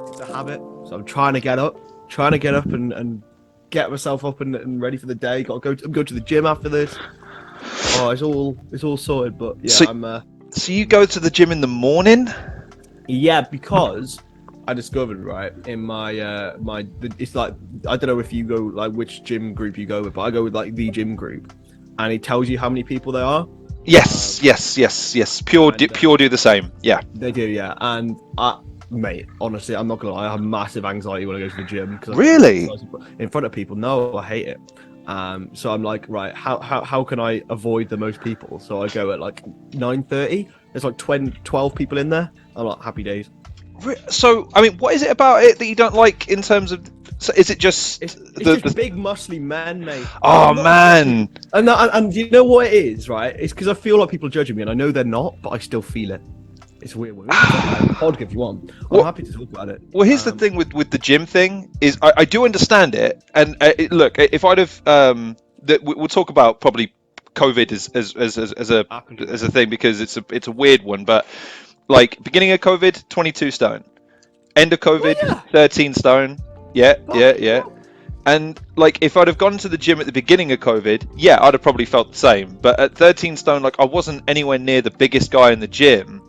It's a habit, so I'm trying to get up, and get myself up and ready for the day. Got to go to the gym after this. Oh, it's all sorted, but yeah, So, so you go to the gym in the morning? yeah, because I discovered right in my it's like, I don't know if you go like which gym group you go with, but I go with like the gym group, and it tells you how many people there are. Yes. Pure do the same. Yeah. They do, yeah. And mate, honestly, I'm not gonna lie, I have massive anxiety when I go to the gym because Really? in front of people. No, I hate it. So I'm like, right, how can I avoid the most people? So I go at like 9:30. There's like 12 people in there. I'm like, happy days. So, I mean, what is it about it that you don't like in terms of? So is it just it's just big muscly men, mate? Oh man! And you know what it is, right? It's because I feel like people are judging me, and I know they're not, but I still feel it. It's weird. We can talk about it on the pod if you want. I'm happy to talk about it. Well, here's the thing with the gym thing is I do understand it, and look, if I'd have we'll talk about probably COVID as a thing because it's a weird one, but like beginning of COVID, 22 stone, end of COVID, 13 stone, yeah. And like if I'd have gone to the gym at the beginning of COVID, yeah, I'd have probably felt the same. But at 13 stone, like I wasn't anywhere near the biggest guy in the gym.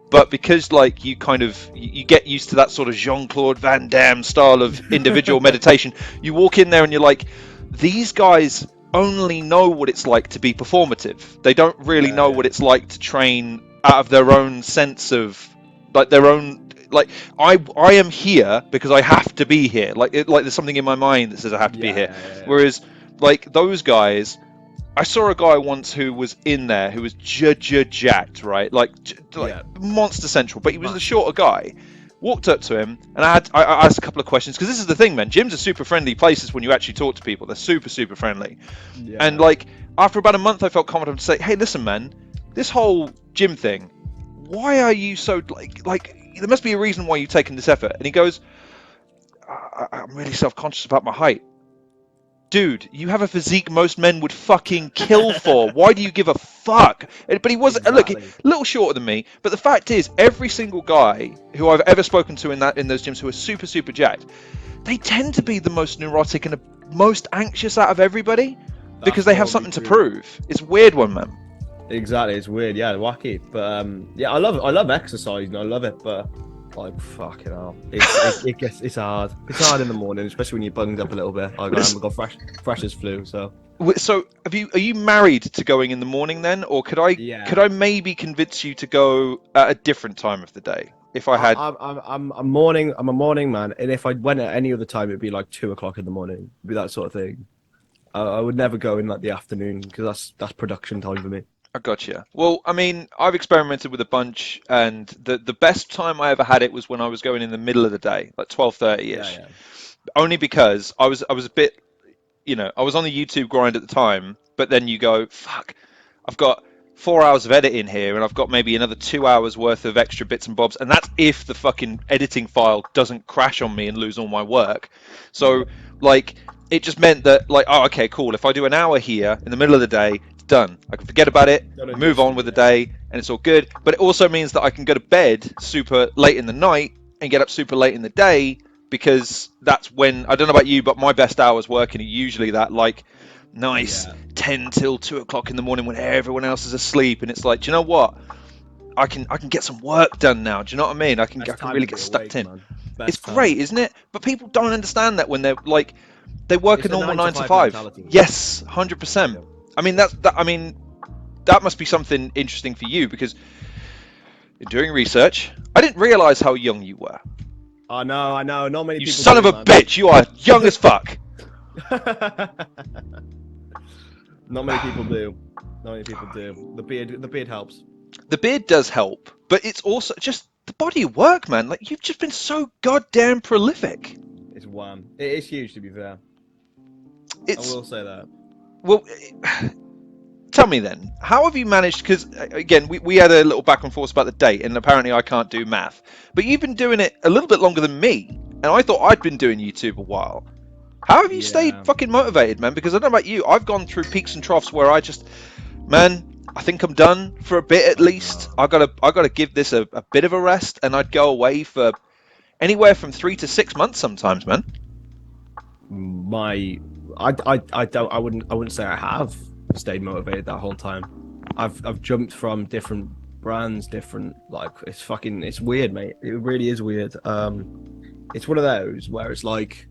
But because like you kind of you get used to that sort of Jean-Claude Van Damme style of individual meditation, you walk in there and you're like, these guys only know what it's like to be performative. They don't really know what it's like to train out of their own sense of like their own like I am here because I have to be here. Like there's something in my mind that says I have to be here. Whereas like those guys, I saw a guy once who was in there who was jacked, right? Like monster central, but he was the shorter guy. Walked up to him and I asked a couple of questions because this is the thing, man. Gyms are super friendly places when you actually talk to people. They're super friendly. Yeah. And like after about a month, I felt confident to say, "Hey, listen, man, this whole gym thing. Why are you so like? There must be a reason why you've taken this effort." And he goes, "I'm really self-conscious about my height." Dude, you have a physique most men would fucking kill for. Why do you give a fuck? But he was look, a little shorter than me. But the fact is, every single guy who I've ever spoken to in those gyms who are super jacked, they tend to be the most neurotic and the most anxious out of everybody because they have something to prove. It's a weird one, man. Exactly, it's weird. Yeah, wacky. But yeah, I love exercising. I love it, but like fucking hell, it's hard. It's hard in the morning, especially when you're bunged up a little bit. Like I've got fresh as flu. So are you married to going in the morning then, or could I maybe convince you to go at a different time of the day? If I had, I'm a morning man, and if I went at any other time, it'd be like 2 o'clock in the morning. It'd be that sort of thing. I would never go in like the afternoon because that's production time for me. I gotcha. Well, I mean, I've experimented with a bunch, and the best time I ever had it was when I was going in the middle of the day, like 12:30ish. Yeah. Only because I was a bit, I was on the YouTube grind at the time, but then you go, fuck, I've got 4 hours of editing here, and I've got maybe another 2 hours worth of extra bits and bobs, and that's if the fucking editing file doesn't crash on me and lose all my work. So, like, it just meant that, like, oh, okay, cool. If I do an hour here in the middle of the day, done. I can forget about it, move on with the day, and it's all good. But it also means that I can go to bed super late in the night and get up super late in the day because that's when, I don't know about you, but my best hours working are usually that like nice 10 till 2 o'clock in the morning when everyone else is asleep. And it's like, do you know what? I can get some work done now. Do you know what I mean? I can really get stuck in. It's great, isn't it? But people don't understand that when they're like, they work a normal 9 to 5. Yes, 100%. I mean that must be something interesting for you because in doing research, I didn't realize how young you were. I know. Not many people. You son of a bitch! You are young as fuck. Not many people do. The beard helps. The beard does help, but it's also just the body of work, man. Like you've just been so goddamn prolific. It's wham. It is huge, to be fair. I will say that. Well, tell me then, how have you managed, because again, we had a little back and forth about the date, and apparently I can't do math, but you've been doing it a little bit longer than me, and I thought I'd been doing YouTube a while. How have you stayed fucking motivated, man? Because I don't know about you, I've gone through peaks and troughs where I just, man, I think I'm done for a bit at least. I gotta give this a bit of a rest, and I'd go away for anywhere from 3 to 6 months sometimes, man. I wouldn't say I have stayed motivated that whole time. I've jumped from different brands, different, like, it's weird, mate. It really is weird. It's one of those where it's like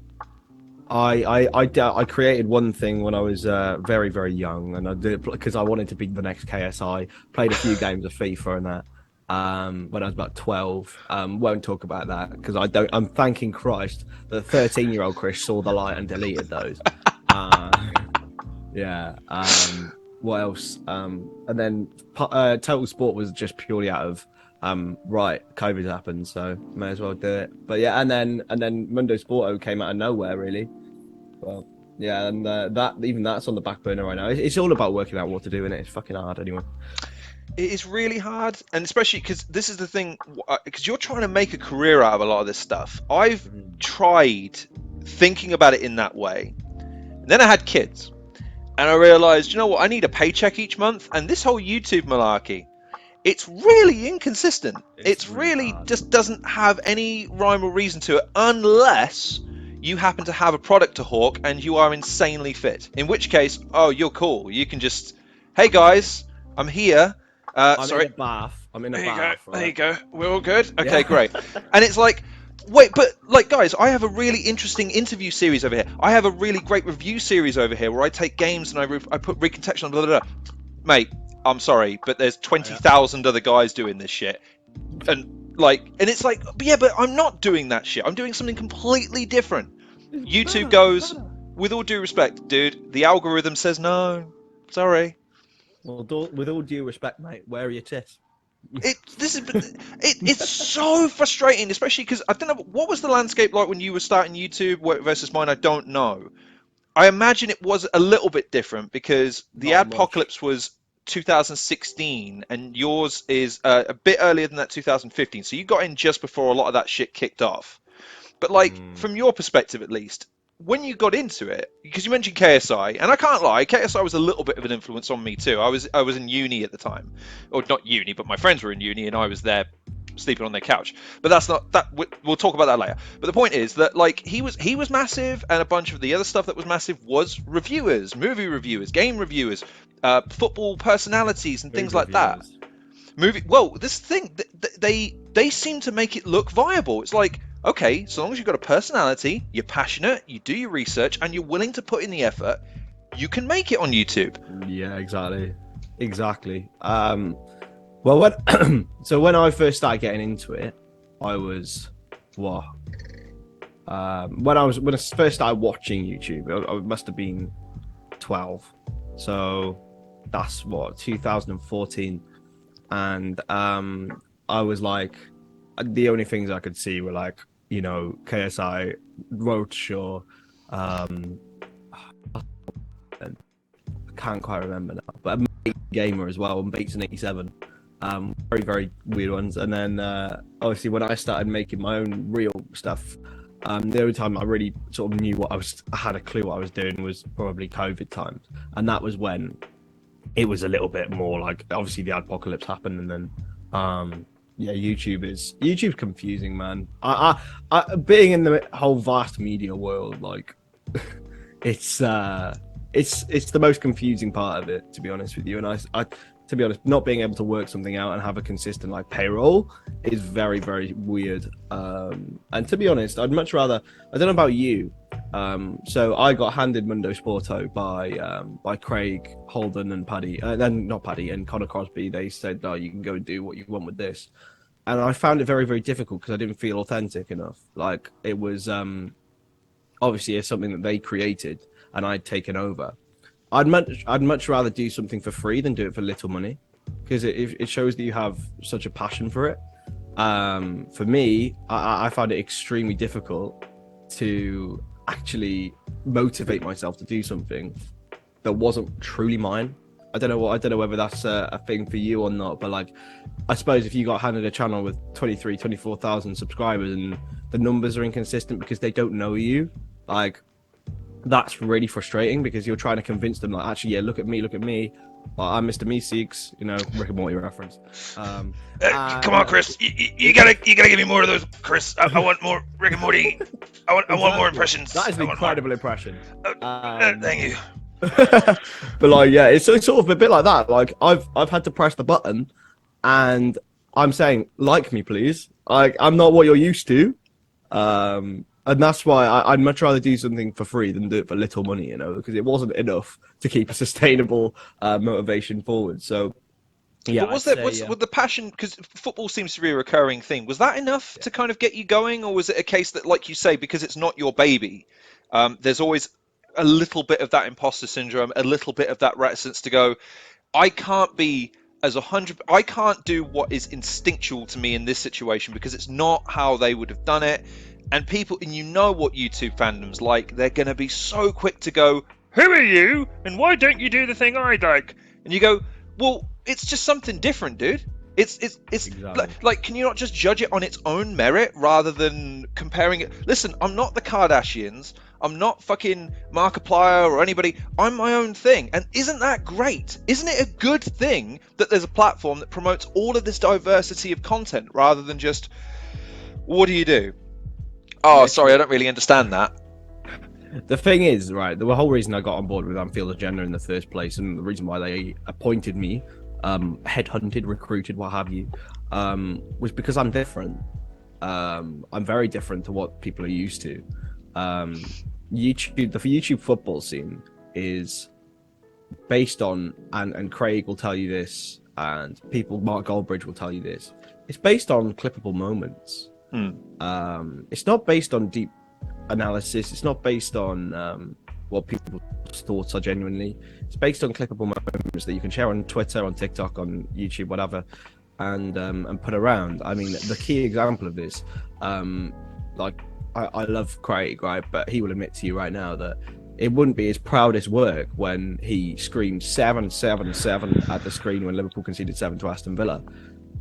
I created one thing when I was very, very young, and I did it because I wanted to be the next KSI. Played a few games of FIFA and that when I was about 12. Won't talk about that because I don't. I'm thanking Christ that 13-year-old Chris saw the light and deleted those. Yeah. What else? And then Total Sport was just purely out of right, COVID happened, so may as well do it. But yeah, and then Mundo Sporto came out of nowhere, really. Well, yeah, and that's on the back burner right now. It's all about working out what to do, and it's fucking hard anyway. It is really hard, and especially because this is the thing, because you're trying to make a career out of a lot of this stuff. I've tried thinking about it in that way, and then I had kids, and I realized, you know what, I need a paycheck each month, and this whole YouTube malarkey, it's really inconsistent. It's really hard. just doesn't have any rhyme or reason to it, unless you happen to have a product to hawk and you are insanely fit. In which case, oh, you're cool. You can just, hey guys, I'm here. I'm Sorry. in a bath. I'm in a There you bath. go. Right? There you go. We're all good. Okay, Yeah. great. And it's like, wait, but like, guys, I have a really interesting interview series over here. I have a really great review series over here where I take games and I put recontextual, blah, blah, blah. Mate, I'm sorry, but there's 20,000 other guys doing this shit. And it's like, but yeah, but I'm not doing that shit. I'm doing something completely different. YouTube goes, with all due respect, dude, the algorithm says no. Sorry. Well, with all due respect, mate, where are your tits? It's so frustrating, especially because I don't know what was the landscape like when you were starting YouTube versus mine. I don't know. I imagine it was a little bit different because the Not much. Adpocalypse was 2016 and yours is a bit earlier than that, 2015. So you got in just before a lot of that shit kicked off. But like from your perspective, at least, when you got into it, because you mentioned KSI, and I can't lie, KSI was a little bit of an influence on me too. I was in uni at the time, or not uni, but my friends were in uni, and I was there sleeping on their couch. But that's not that. We'll talk about that later. But the point is that like he was massive, and a bunch of the other stuff that was massive was reviewers, movie reviewers, game reviewers, football personalities, and things like that. Well, this thing, they seem to make it look viable. It's like, okay, so long as you've got a personality, you're passionate, you do your research, and you're willing to put in the effort, you can make it on YouTube. Yeah, exactly. Well, when I first started getting into it, I was what? When I first started watching YouTube, I must have been 12. So that's what, 2014. And I was like, the only things I could see were like, KSI, Roadshaw, and I can't quite remember now, but a gamer as well, and Bates in 87. Very, very weird ones. And then obviously when I started making my own real stuff, the only time I really sort of knew I had a clue what I was doing was probably COVID times, and that was when it was a little bit more like, obviously the apocalypse happened, and then yeah, YouTube's confusing, man. I being in the whole vast media world, like it's the most confusing part of it, to be honest with you. And I to be honest, not being able to work something out and have a consistent like payroll is very, very weird. And to be honest, I'd much rather, I don't know about you, so I got handed Mundo Sporto by Craig, Holden, and Paddy, then not Paddy, and Connor Crosby. They said, "No, you can go and do what you want with this," and I found it very, very difficult because I didn't feel authentic enough. Like it was obviously it's something that they created and I'd taken over. I'd much rather do something for free than do it for little money, because it shows that you have such a passion for it. For me, I found it extremely difficult to actually motivate myself to do something that wasn't truly mine. I don't know whether that's a thing for you or not, but like, I suppose if you got handed a channel with 24,000 subscribers and the numbers are inconsistent because they don't know you, like, that's really frustrating, because you're trying to convince them, like, actually, yeah, look at me, I'm Mr. Meeseeks, Rick and Morty reference. Come And on, Chris. You gotta give me more of those, Chris. I want more Rick and Morty. I want more impressions. That is an I want more. incredible impression. Thank you. But like, yeah, it's sort of a bit like that. Like I've had to press the button, and I'm saying, like me, please. I'm not what you're used to, and that's why I'd much rather do something for free than do it for little money, because it wasn't enough to keep a sustainable motivation forward. So, yeah, But was the passion, because football seems to be a recurring theme, was that enough to kind of get you going, or was it a case that, like you say, because it's not your baby, there's always a little bit of that imposter syndrome, a little bit of that reticence to go, I can't be I can't do what is instinctual to me in this situation because it's not how they would have done it. And what YouTube fandom's like, they're going to be so quick to go, who are you? And why don't you do the thing I like? And you go, well, it's just something different, dude. It's Exactly. like, can you not just judge it on its own merit rather than comparing it? Listen, I'm not the Kardashians. I'm not fucking Markiplier or anybody. I'm my own thing. And isn't that great? Isn't it a good thing that there's a platform that promotes all of this diversity of content rather than just, what do you do? Oh, sorry, I don't really understand that. The thing is, right, the whole reason I got on board with Anfield Agenda in the first place, and the reason why they appointed me, headhunted, recruited, what have you, was because I'm different. I'm very different to what people are used to. The YouTube football scene is based on, and Craig will tell you this, and Mark Goldbridge will tell you this. It's based on clippable moments. It's not based on deep analysis. It's not based on what people's thoughts are genuinely. It's based on clippable moments that you can share on Twitter, on TikTok, on YouTube, whatever, and put around. I mean, the key example of this, I love Craig, right? But he will admit to you right now that it wouldn't be his proudest work when he screamed 7-7-7 at the screen when Liverpool conceded 7 to Aston Villa.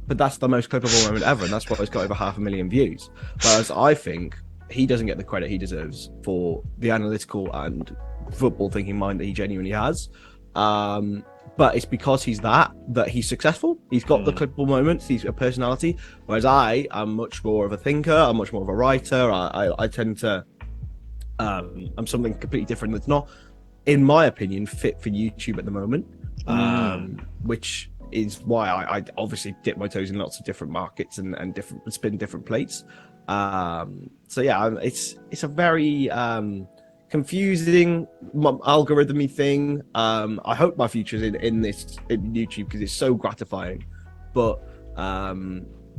But that's the most clippable moment ever, and that's why it's got over 500,000 views. Whereas I think he doesn't get the credit he deserves for the analytical and football thinking mind that he genuinely has. But it's because he's that he's successful. He's got the clippable moments. He's a personality. Whereas I am much more of a thinker. I'm much more of a writer. I tend to. I'm something completely different that's not, in my opinion, fit for YouTube at the moment. Which is why I obviously dip my toes in lots of different markets and spin different plates. So yeah, it's a very confusing algorithmy thing. I hope my future's in YouTube because it's so gratifying. But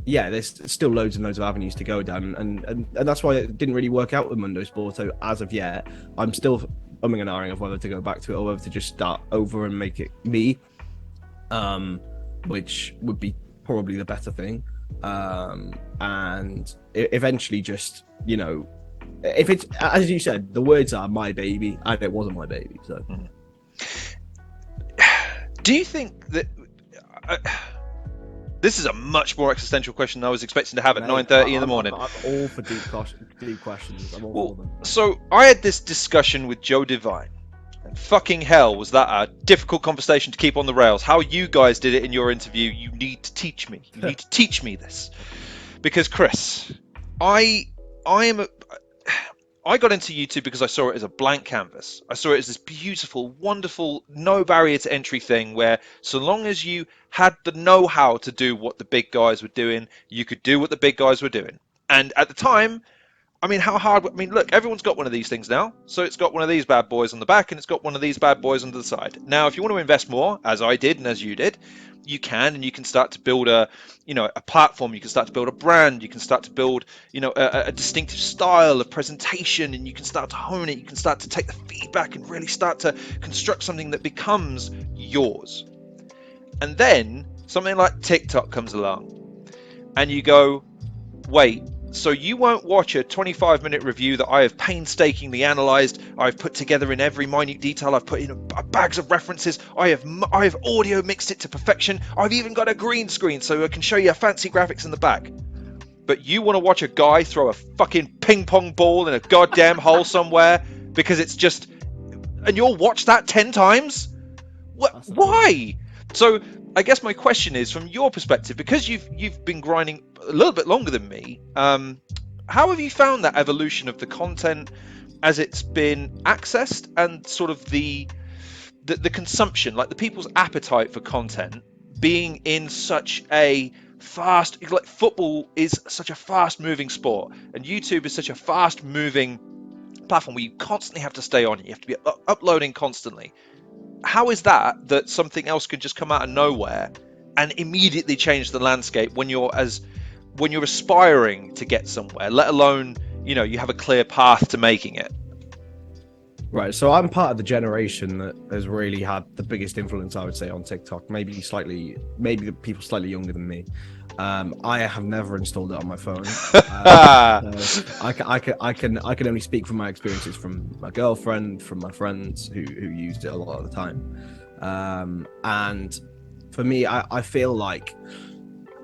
yeah, there's still loads and loads of avenues to go down, and that's why it didn't really work out with Mundo Sporto as of yet. I'm still umming and ahhing of whether to go back to it or whether to just start over and make it me, which would be probably the better thing. And eventually just, if it's, as you said, the words are my baby, and it wasn't my baby. So do you think that this is a much more existential question than I was expecting to have at 9:30 in the morning? I'm all for deep questions. I'm all for them. So I had this discussion with Joe Devine. And fucking hell, was that a difficult conversation to keep on the rails. How you guys did it in your interview, you need to teach me. You need to teach me this. Because Chris, I got into YouTube because I saw it as a blank canvas. I saw it as this beautiful, wonderful, no barrier to entry thing where so long as you had the know-how to do what the big guys were doing, you could do what the big guys were doing. And at the time, I mean, how hard? I mean, look, everyone's got one of these things now. So it's got one of these bad boys on the back and it's got one of these bad boys on the side. Now, if you want to invest more, as I did and as you did, you can, and you can start to build a platform. You can start to build a brand. You can start to build, a distinctive style of presentation, and you can start to hone it. You can start to take the feedback and really start to construct something that becomes yours. And then something like TikTok comes along and you go, wait, so you won't watch a 25-minute review that I have painstakingly analyzed, I've put together in every minute detail, I've put in bags of references, I have audio mixed it to perfection, I've even got a green screen so I can show you fancy graphics in the back. But you want to watch a guy throw a fucking ping pong ball in a goddamn hole somewhere because it's just... And you'll watch that 10 times? What? Why? So I guess my question is, from your perspective, because you've been grinding a little bit longer than me, how have you found that evolution of the content as it's been accessed, and sort of the consumption, like the people's appetite for content being in such a fast, like football is such a fast moving sport, and YouTube is such a fast moving platform where you constantly have to stay on it, you have to be uploading constantly. How is that something else could just come out of nowhere and immediately change the landscape when you're aspiring to get somewhere, let alone, you have a clear path to making it? Right, so I'm part of the generation that has really had the biggest influence, I would say, on TikTok. Maybe the people slightly younger than me. I have never installed it on my phone. I can only speak from my experiences from my girlfriend, from my friends who used it a lot of the time. And for me, I feel like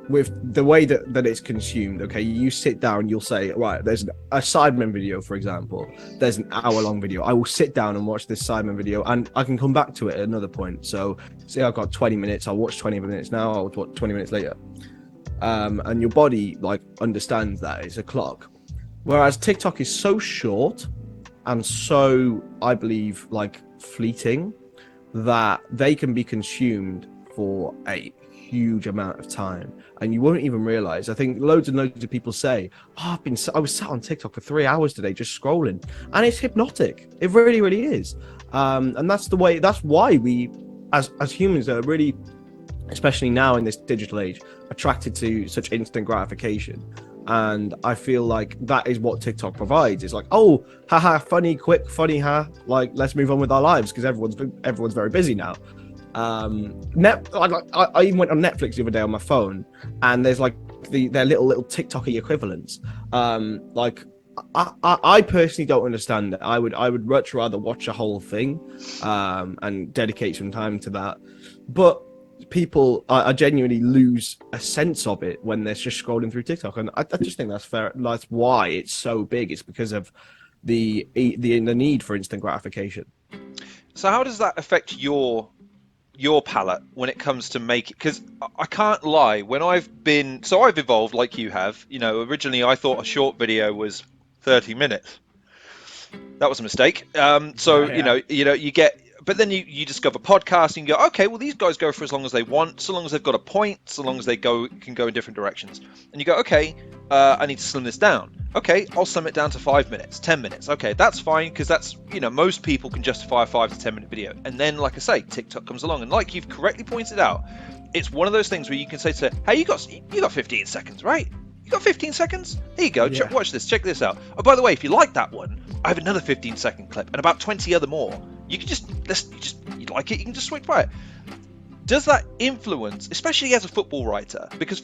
with the way that it's consumed, okay, you sit down, you'll say, right, there's a Sidemen video, for example, there's an hour-long video. I will sit down and watch this Sidemen video, and I can come back to it at another point. So say I've got 20 minutes, I'll watch 20 minutes now, I'll watch 20 minutes later. And your body understands that it's a clock. Whereas TikTok is so short and so, I believe, fleeting, that they can be consumed for a huge amount of time, and you won't even realize. I think loads and loads of people say, I was sat on TikTok for 3 hours today just scrolling, and it's hypnotic. It really, really is. And that's why we as humans are really, especially now in this digital age, attracted to such instant gratification. And I feel like that is what TikTok provides. It's like, oh, haha, funny, quick, funny, let's move on with our lives, because everyone's very busy now. I even went on Netflix the other day on my phone, and there's their little TikTok-y equivalents. I personally don't understand it. I would much rather watch a whole thing and dedicate some time to that. But people, I genuinely lose a sense of it when they're just scrolling through TikTok, and I just think that's fair. That's why it's so big. It's because of the need for instant gratification. So how does that affect your palette when it comes to making? Because I can't lie, when I've evolved like you have. Originally I thought a short video was 30 minutes. That was a mistake. You get, but then you discover podcasts and you go, okay, well, these guys go for as long as they want, so long as they've got a point, so long as they can go in different directions. And you go, okay, I need to slim this down. Okay, I'll slim it down to 5 minutes, 10 minutes. Okay, that's fine, because that's, most people can justify a 5 to 10 minute video. And then, like I say, TikTok comes along, and like you've correctly pointed out, it's one of those things where you can say to, hey, you got 15 seconds, right? You got 15 seconds? Here you go. Yeah. Watch this. Check this out. Oh, by the way, if you like that one, I have another 15-second clip and about 20 other more. You can you like it, you can just switch by it. Does that influence, especially as a football writer, because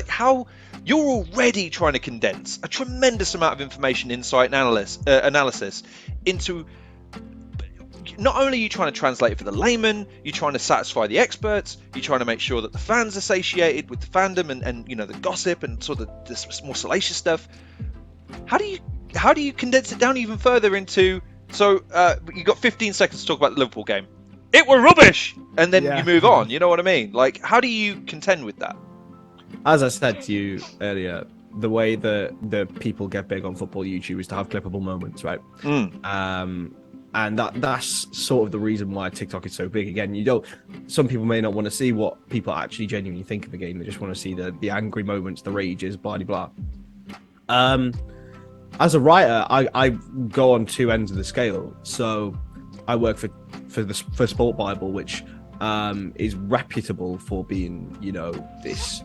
how you're already trying to condense a tremendous amount of information, insight, and analysis into. Not only are you trying to translate it for the layman, you're trying to satisfy the experts, you're trying to make sure that the fans are satiated with the fandom and the gossip and sort of this more salacious stuff. How do you condense it down even further into? So you got 15 seconds to talk about the Liverpool game. It were rubbish, and then you move on. You know what I mean? How do you contend with that? As I said to you earlier, the way that the people get big on football YouTube is to have clippable moments, right? And that's sort of the reason why TikTok is so big. Again, some people may not want to see what people actually genuinely think of the game. They just want to see the angry moments, the rages, blah, blah, blah. As a writer, I go on two ends of the scale. So I work for Sport Bible, which is reputable for being, this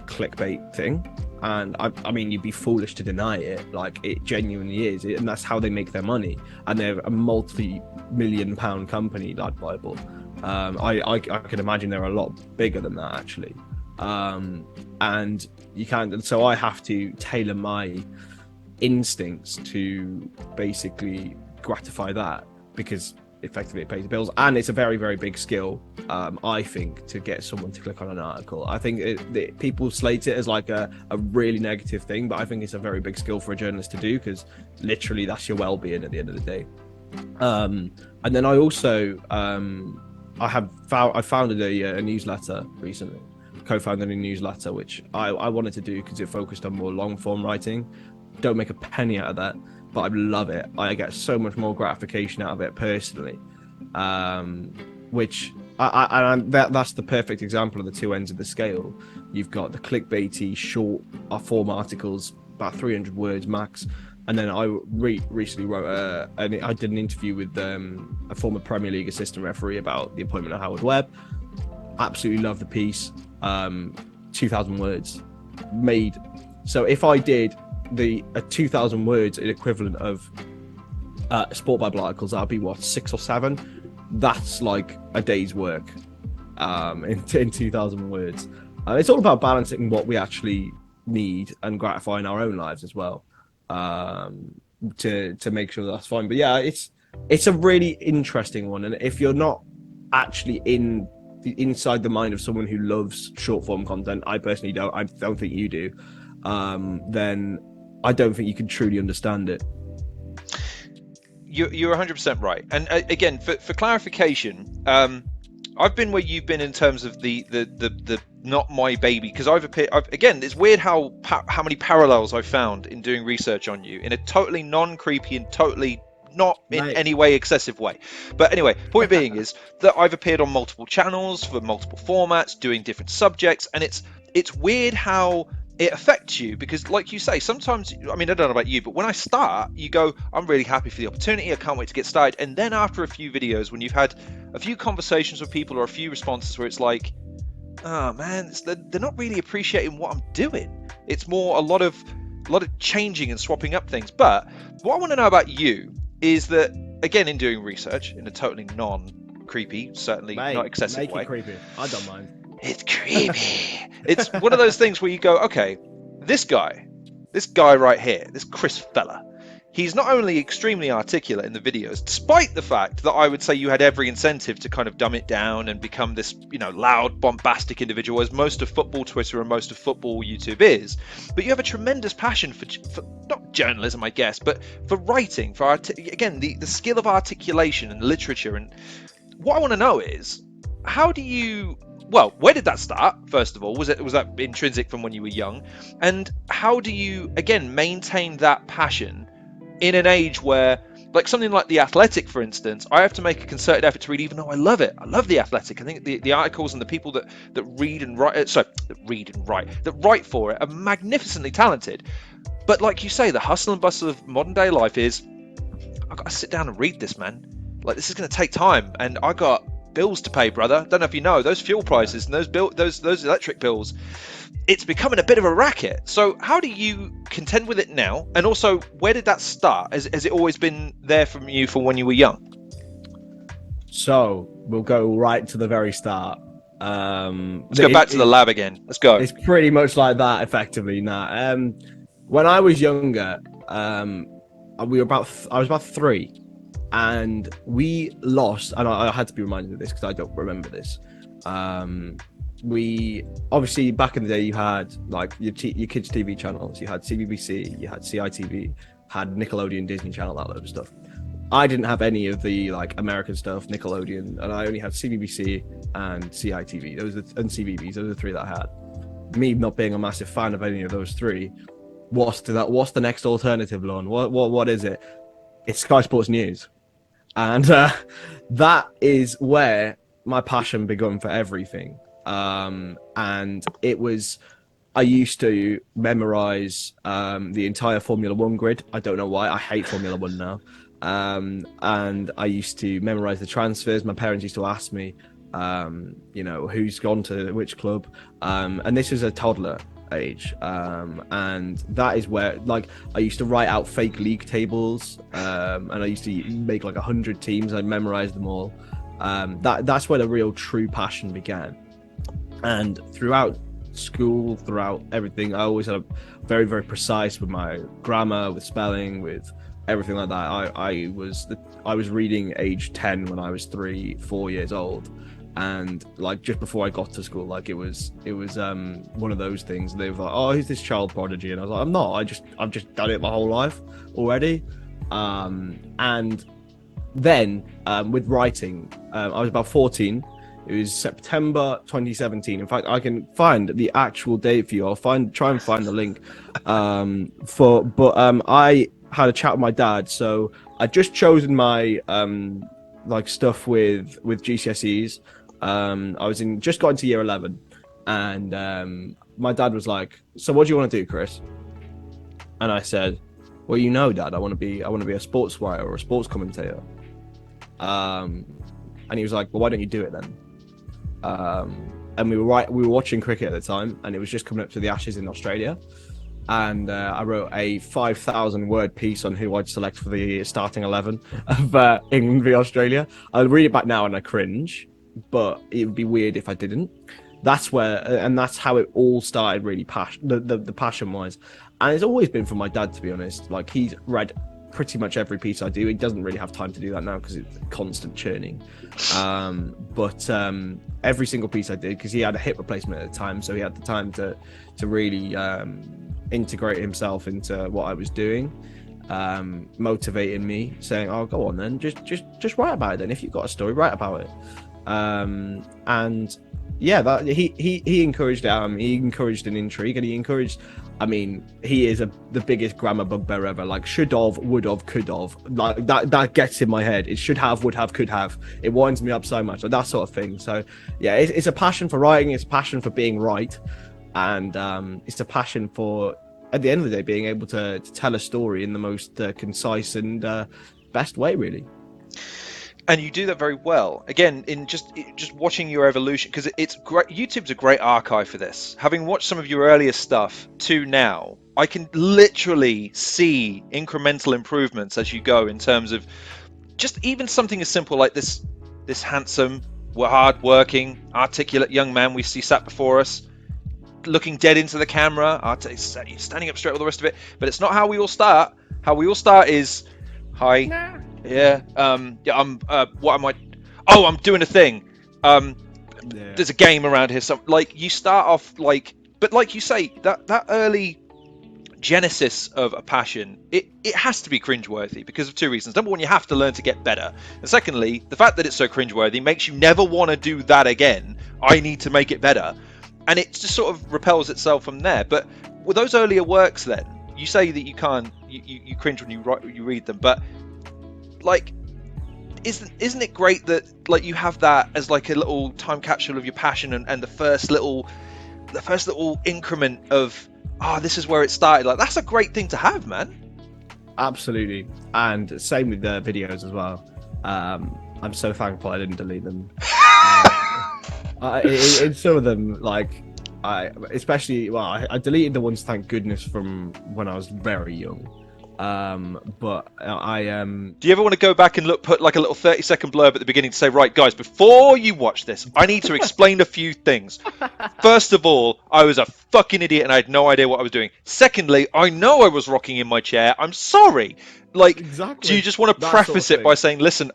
clickbait thing. And I mean, you'd be foolish to deny it. It genuinely is, and that's how they make their money. And they're a multi-million-pound company like Bible. I can imagine they're a lot bigger than that, actually. And you can't. So I have to tailor my instincts to basically gratify that, because effectively it pays the bills, and it's a very, very big skill, I think, to get someone to click on an article. I think people slate it as a really negative thing, but I think it's a very big skill for a journalist to do, because literally that's your well-being at the end of the day. And then I also I founded a newsletter recently, co-founded a newsletter which I wanted to do because it focused on more long form writing. Don't make a penny out of that, but I love it. I get so much more gratification out of it personally, which that's the perfect example of the two ends of the scale. You've got the clickbaity short form articles, about 300 words max. And then I recently wrote I did an interview with a former Premier League assistant referee about the appointment of Howard Webb. Absolutely love the piece. 2,000 words made. So if I did a 2,000 words equivalent of Sport Bible articles, that'd be what, 6 or 7. That's like a day's work in 2,000 words. It's all about balancing what we actually need and gratifying our own lives as well, to make sure that's fine. But yeah, it's a really interesting one, and if you're not actually inside the mind of someone who loves short form content, I personally don't. I don't think you do. Then I don't think you can truly understand it. You're 100% right. And again, for clarification, I've been where you've been in terms of the not my baby, because again, it's weird how many parallels I've found in doing research on you in a totally non-creepy and totally not in any way excessive way. But anyway, point being is that I've appeared on multiple channels for multiple formats, doing different subjects, and it's weird how it affects you, because like you say, sometimes, I mean, I don't know about you, but when I start, you go, I'm really happy for the opportunity, I can't wait to get started. And then after a few videos, when you've had a few conversations with people or a few responses where it's like, oh man, they're not really appreciating what I'm doing. It's more a lot of changing and swapping up things. But what I want to know about you is that, again, in doing research in a totally non-creepy, certainly not excessive way. Make it creepy. I don't mind. It's creepy. It's one of those things where you go, okay, this guy right here, this Chris fella, he's not only extremely articulate in the videos, despite the fact that I would say you had every incentive to kind of dumb it down and become this, loud, bombastic individual, as most of football Twitter and most of football YouTube is. But you have a tremendous passion for not journalism, I guess, but for writing, for again, the skill of articulation and literature. And what I want to know is, how do you... Well, where did that start, first of all? Was that intrinsic from when you were young? And how do you, again, maintain that passion in an age where, like something like The Athletic, for instance, I have to make a concerted effort to read, even though I love it. I love The Athletic. I think the articles and the people that read and write, that write for it are magnificently talented. But like you say, the hustle and bustle of modern day life is, I've got to sit down and read this, man. Like, this is going to take time, and I got bills to pay, brother. Don't know if you know, those fuel prices and those electric bills, it's becoming a bit of a racket. So how do you contend with it now? And also, where did that start? Has it always been there from you from when you were young? So we'll go right to the very start. Let's go back to the lab again. Let's go. It's pretty much like that, effectively. Now, when I was younger, I was about 3. And we lost, and I had to be reminded of this because I don't remember this. We obviously, back in the day, you had like your kids' TV channels. You had CBBC, you had CITV, had Nickelodeon, Disney Channel, that load of stuff. I didn't have any of the like American stuff, Nickelodeon, and I only had CBBC and CITV. And CBBS. Those are the 3 that I had. Me not being a massive fan of any of those 3. What's the next alternative, Lon? What is it? It's Sky Sports News. And that is where my passion began for everything. And it was, I used to memorize the entire Formula One grid. I don't know why. I hate Formula One now. And I used to memorize the transfers. My parents used to ask me, who's gone to which club. And this was a toddler age, and that is where, like, I used to write out fake league tables, and I used to make like 100 teams. I memorized them all. That's where the real true passion began. And throughout school, throughout everything, I always had a very, very precise with my grammar, with spelling, with everything like that. I was reading age 10 when I was 3-4 years old. And like just before I got to school, like it was one of those things. They were like, "Oh, who's this child prodigy?" And I was like, "I'm not. I've just done it my whole life already." And then with writing, I was about 14. It was September 2017. In fact, I can find the actual date for you. I'll try and find the link. I had a chat with my dad. So I just chosen my like stuff with GCSEs. I was just got into year 11, and my dad was like, "So what do you want to do, Chris?" And I said, "Well, you know, Dad, I want to be a sports writer or a sports commentator." And he was like, "Well, why don't you do it then?" And we were watching cricket at the time, and it was just coming up to the Ashes in Australia. And I wrote a 5,000 word piece on who I'd select for the starting 11 of England v Australia. I'll read it back now and I cringe, but it would be weird if I didn't. That's how it all started, really, the passion wise. And it's always been from my dad, to be honest. Like, he's read pretty much every piece I do. He doesn't really have time to do that now because it's constant churning. But every single piece I did, because he had a hip replacement at the time, so he had the time to really integrate himself into what I was doing, motivating me, saying, "Oh, go on then, just write about it then. If you've got a story, write about it." And yeah, that he encouraged it. He encouraged an intrigue, and he encouraged. I mean, he is the biggest grammar bugbear ever. Like, should have, would have, could have. Like that gets in my head. It should have, would have, could have. It winds me up so much. Like that sort of thing. So yeah, it's a passion for writing. It's a passion for being right, and it's a passion for, at the end of the day, being able to tell a story in the most concise and best way, really. And you do that very well. Again, in just watching your evolution, because it's great. YouTube's a great archive for this. Having watched some of your earlier stuff to now, I can literally see incremental improvements as you go, in terms of just even something as simple like this handsome, hard-working, articulate young man we see sat before us, looking dead into the camera, standing up straight, all the rest of it. But it's not how we all start. How we all start is, "Hi." Nah. Yeah. What am I? Oh, I'm doing a thing. There's a game around here. So, like, you start off like, but like you say, that early genesis of a passion, it has to be cringeworthy because of two reasons. Number one, you have to learn to get better, and secondly, the fact that it's so cringeworthy makes you never want to do that again. I need to make it better, and it just sort of repels itself from there. But with those earlier works, then you say that you can't, you cringe when you read them, but like, isn't it great that, like, you have that as like a little time capsule of your passion, and the first little increment of, this is where it started. Like, that's a great thing to have, man. Absolutely. And same with the videos as well. I'm so thankful I didn't delete them. In some of them, like, I deleted the ones, thank goodness, from when I was very young. But do you ever want to go back and put like a little 30-second blurb at the beginning to say, "Right, guys, before you watch this, I need to explain a few things. First of all, I was a fucking idiot and I had no idea what I was doing. Secondly, I know I was rocking in my chair. I'm sorry." Like, exactly. Do you just want to preface it by saying, "Listen,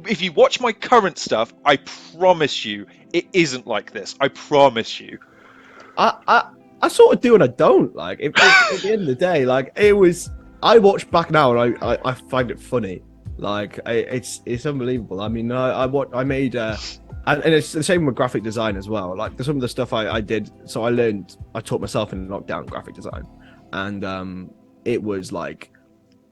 if you watch my current stuff, I promise you it isn't like this. I promise you." I sort of do and I don't. Like, at the end of the day, like, it was. I watch back now and I find it funny. Like, it's unbelievable. I mean, I made and it's the same with graphic design as well. Like, some of the stuff I did. So I taught myself in lockdown graphic design, and it was like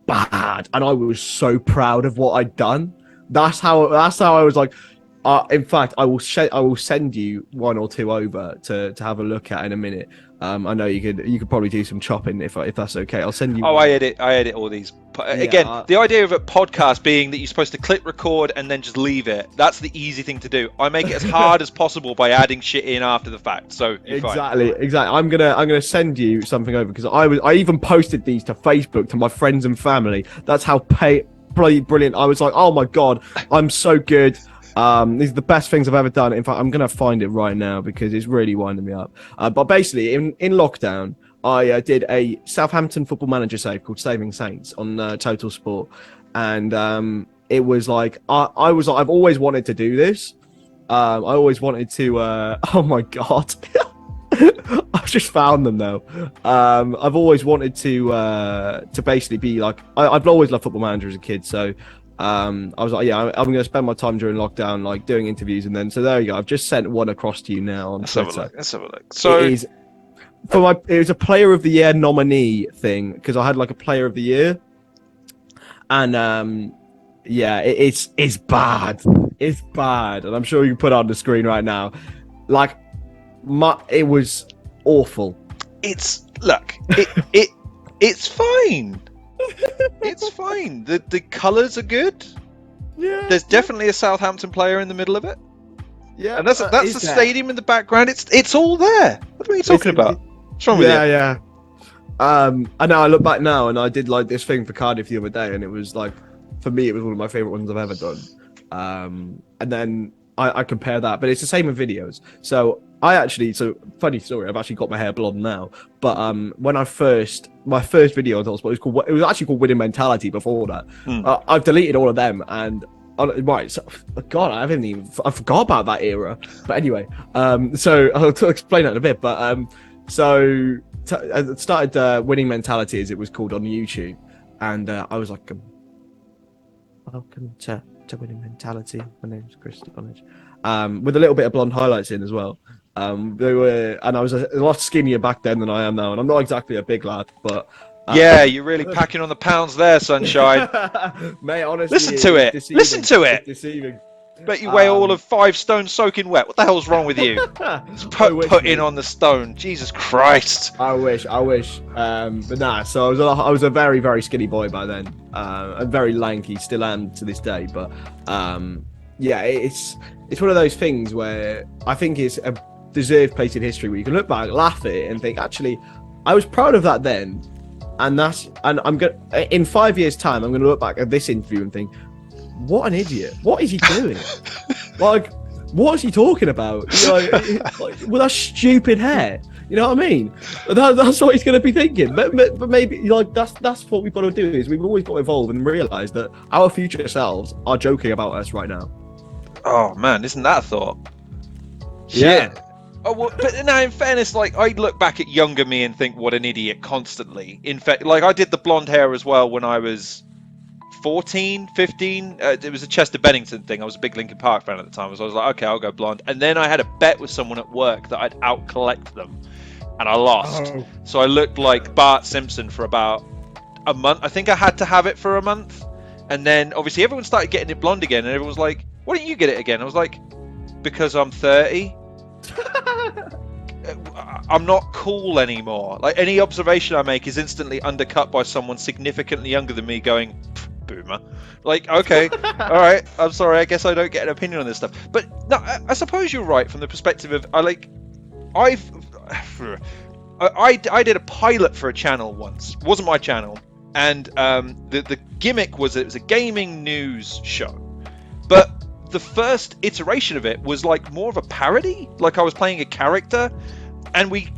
bad, and I was so proud of what I'd done. That's how I was like. In fact, I will send you one or two over to have a look at in a minute. I know you could probably do some chopping if that's okay. I'll send you. Oh, I edit all these. Again, the idea of a podcast being that you're supposed to click record and then just leave it. That's the easy thing to do. I make it as hard as possible by adding shit in after the fact. So exactly. I'm gonna send you something over, because I even posted these to Facebook to my friends and family. That's how brilliant. I was like, oh my god, I'm so good. These are the best things I've ever done. In fact, I'm gonna find it right now because it's really winding me up. But basically, in lockdown, I did a Southampton Football Manager save called Saving Saints on Total Sport, and it was like I've always wanted to do this. I always wanted to. Oh my god. I've just found them though. I've always wanted to basically be like, I've always loved Football Manager as a kid, so I was like, yeah, I'm going to spend my time during lockdown, like doing interviews, and then so there you go. I've just sent one across to you now on Let's have a Twitter. look. Let's have a look. It So is it was a Player of the Year nominee thing because I had like a Player of the Year, and yeah, it's bad. It's bad, and I'm sure you can put it on the screen right now. Like, it was awful. it's fine. It's fine. The colours are good. Yeah, There's definitely a Southampton player in the middle of it, yeah, and that's the stadium in the background. It's all there. What are you talking about? What's wrong with you? Yeah. I know. I look back now, and I did like this thing for Cardiff the other day, and it was like, for me, it was one of my favorite ones I've ever done. And then I compare that, but it's the same with videos. So funny story. I've actually got my hair blonde now, but when my first video on Talksport, it was actually called Winning Mentality. Before that, I've deleted all of them, and right, so God, I forgot about that era. But anyway, so I'll explain that in a bit. But I started Winning Mentality, as it was called, on YouTube, and I was like, welcome to Winning Mentality. My name's Chris Stonadge, with a little bit of blonde highlights in as well. I was a lot skinnier back then than I am now, and I'm not exactly a big lad, but Yeah, you're really packing on the pounds there, sunshine. mate, honestly, Listen to it. deceiving. Listen to it. It's deceiving. Bet you weigh all of 5 stone soaking wet. What the hell's wrong with you? It's put in on the stone. Jesus Christ. I wish. But nah. So I was a very, very skinny boy by then. And very lanky, still am to this day. But yeah, it's one of those things where I think it's a deserved place in history where you can look back, laugh at it, and think, actually, I was proud of that then. And I'm gonna, in 5 years' time, I'm gonna look back at this interview and think, what an idiot! What is he doing? Like, what is he talking about? You know, like, with that stupid hair. You know what I mean? That's what he's going to be thinking. But maybe, like, that's what we've got to do, is we've always got to evolve and realise that our future selves are joking about us right now. Oh man, isn't that a thought? Yeah. Shit. Oh, well, but now, in fairness, like, I look back at younger me and think, what an idiot, constantly. In fact, like, I did the blonde hair as well when I was 14, 15. It was a Chester Bennington thing. I was a big Linkin Park fan at the time, so I was like, okay, I'll go blonde. And then I had a bet with someone at work that I'd out-collect them, and I lost. Oh. So I looked like Bart Simpson for about a month. I think I had to have it for a month. And then, obviously, everyone started getting it blonde again, and everyone was like, why don't you get it again? I was like, because I'm 30. I'm not cool anymore. Like, any observation I make is instantly undercut by someone significantly younger than me going, boomer. Like, okay, all right, I'm sorry, I guess I don't get an opinion on this stuff. But no, I suppose you're right from the perspective of, I did a pilot for a channel once. It wasn't my channel, and the gimmick was it was a gaming news show, but the first iteration of it was like more of a parody. Like, I was playing a character, and we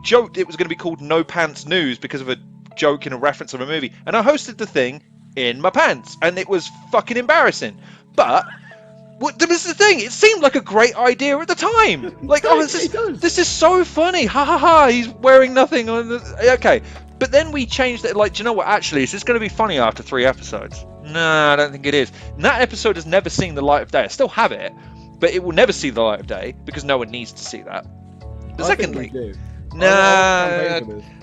joked it was going to be called No Pants News because of a joke in a reference of a movie, and I hosted the thing in my pants, and it was fucking embarrassing. But this is the thing, it seemed like a great idea at the time. Like, oh, this is so funny, ha ha ha, he's wearing nothing on the... Okay, but then we changed it, like, do you know what, actually, is this going to be funny after 3 episodes? No, I don't think it is. And that episode has never seen the light of day. I still have it, but it will never see the light of day because no one needs to see that. But secondly,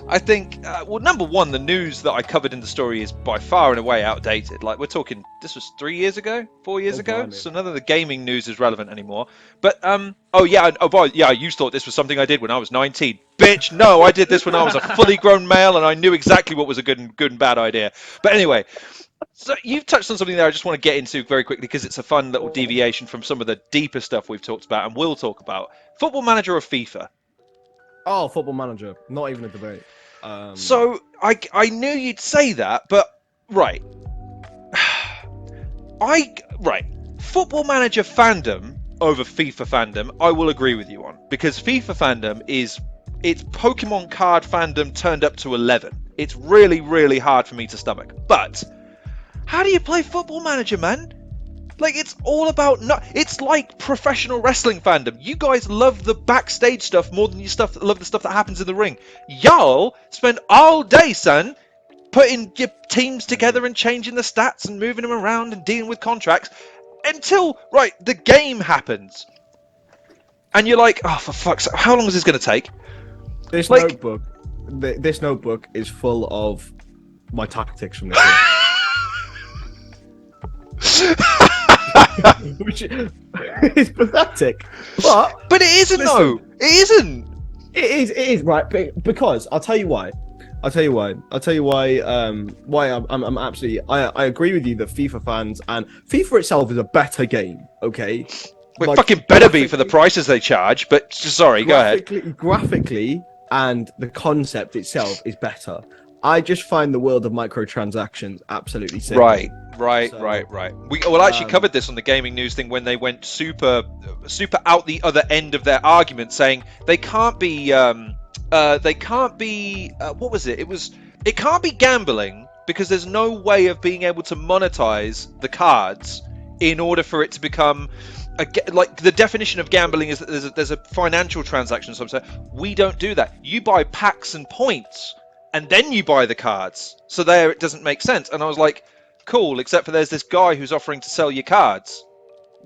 I think, well, number one, the news that I covered in the story is by far and away outdated. Like, we're talking, this was 3 years ago, 4 years ago, so none of the gaming news is relevant anymore. But, you thought this was something I did when I was 19. Bitch, no, I did this when I was a fully grown male, and I knew exactly what was a good and bad idea. But anyway, so you've touched on something there I just want to get into very quickly because it's a fun little deviation from some of the deeper stuff we've talked about and will talk about. Football Manager or FIFA? Oh, Football Manager. Not even a debate. So I knew you'd say that, but right. Football Manager fandom over FIFA fandom, I will agree with you on, because FIFA fandom it's Pokemon card fandom turned up to 11. It's really, really hard for me to stomach. But how do you play Football Manager, man? Like, it's all about... It's like professional wrestling fandom. You guys love the backstage stuff more than you love the stuff that happens in the ring. Y'all spend all day, son, putting your teams together and changing the stats and moving them around and dealing with contracts until the game happens, and you're like, oh, for fuck's sake, how long is this going to take? This notebook is full of my tactics from this year. Which is pathetic, but it isn't. Listen, though it isn't. It is right, because I'll tell you why. Why I'm absolutely. I agree with you that FIFA fans and FIFA itself is a better game. Okay, It fucking better be for the prices they charge. But sorry, go ahead. Graphically, and the concept itself is better. I just find the world of microtransactions absolutely sick. Right. We actually covered this on the gaming news thing when they went super out the other end of their argument, saying they can't be what was it? It can't be gambling because there's no way of being able to monetize the cards in order for it to become the definition of gambling is that there's a financial transaction. So we don't do that. You buy packs and points, and then you buy the cards. So there, it doesn't make sense. And I was like, cool, except for there's this guy who's offering to sell you cards.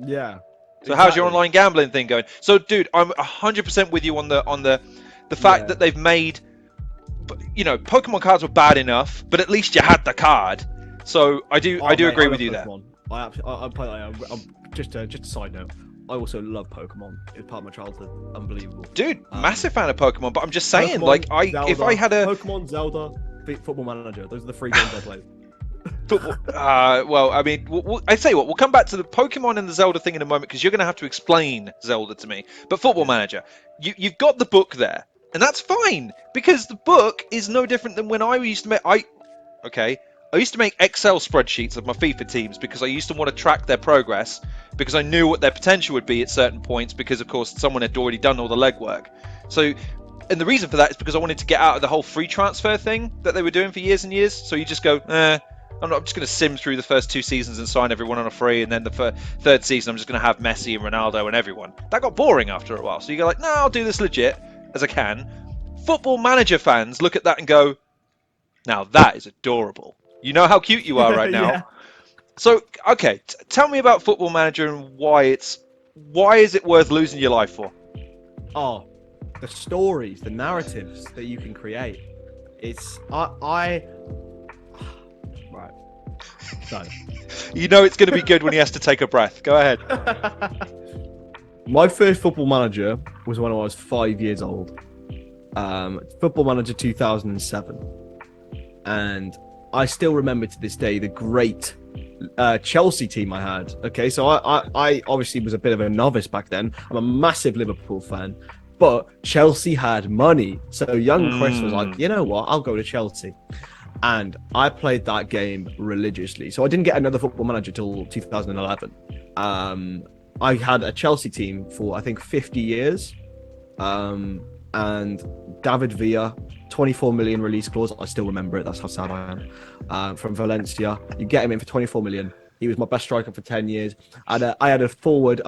Yeah. So how's your online gambling thing going? So, dude, I'm 100% with you on the fact that they've made, Pokemon cards were bad enough, but at least you had the card. So I do agree with you there. I'm just a side note. I also love Pokemon. It's part of my childhood. Unbelievable. Dude, massive fan of Pokemon, but I'm just saying, Pokemon, if I had a Pokemon, Zelda, Football Manager, those are the 3 games I played. Well, I mean, I tell you what, we'll come back to the Pokemon and the Zelda thing in a moment because you're going to have to explain Zelda to me. But Football Manager, you've got the book there, and that's fine because the book is no different than when I used to make. I used to make Excel spreadsheets of my FIFA teams because I used to want to track their progress because I knew what their potential would be at certain points because, of course, someone had already done all the legwork. So, and the reason for that is because I wanted to get out of the whole free transfer thing that they were doing for years and years. So you just go, I'm just going to sim through the first 2 seasons and sign everyone on a free, and then the third season I'm just going to have Messi and Ronaldo and everyone. That got boring after a while. So you go like, no, I'll do this legit as I can. Football Manager fans look at that and go, now that is adorable. You know how cute you are right now. Yeah. So, okay, tell me about Football Manager and why is it worth losing your life for? Oh, the stories, the narratives that you can create. It's right. So. You know it's going to be good when he has to take a breath. Go ahead. My first Football Manager was when I was 5 years old. Football Manager 2007, and I still remember to this day the great Chelsea team I had. Okay, so I obviously was a bit of a novice back then. I'm a massive Liverpool fan, but Chelsea had money. So young Chris was like, you know what, I'll go to Chelsea. And I played that game religiously. So I didn't get another Football Manager till 2011. I had a Chelsea team for, I think, 50 years. And David Villa, 24 million release clause. I still remember it. That's how sad I am. From Valencia. You get him in for 24 million. He was my best striker for 10 years. And I had a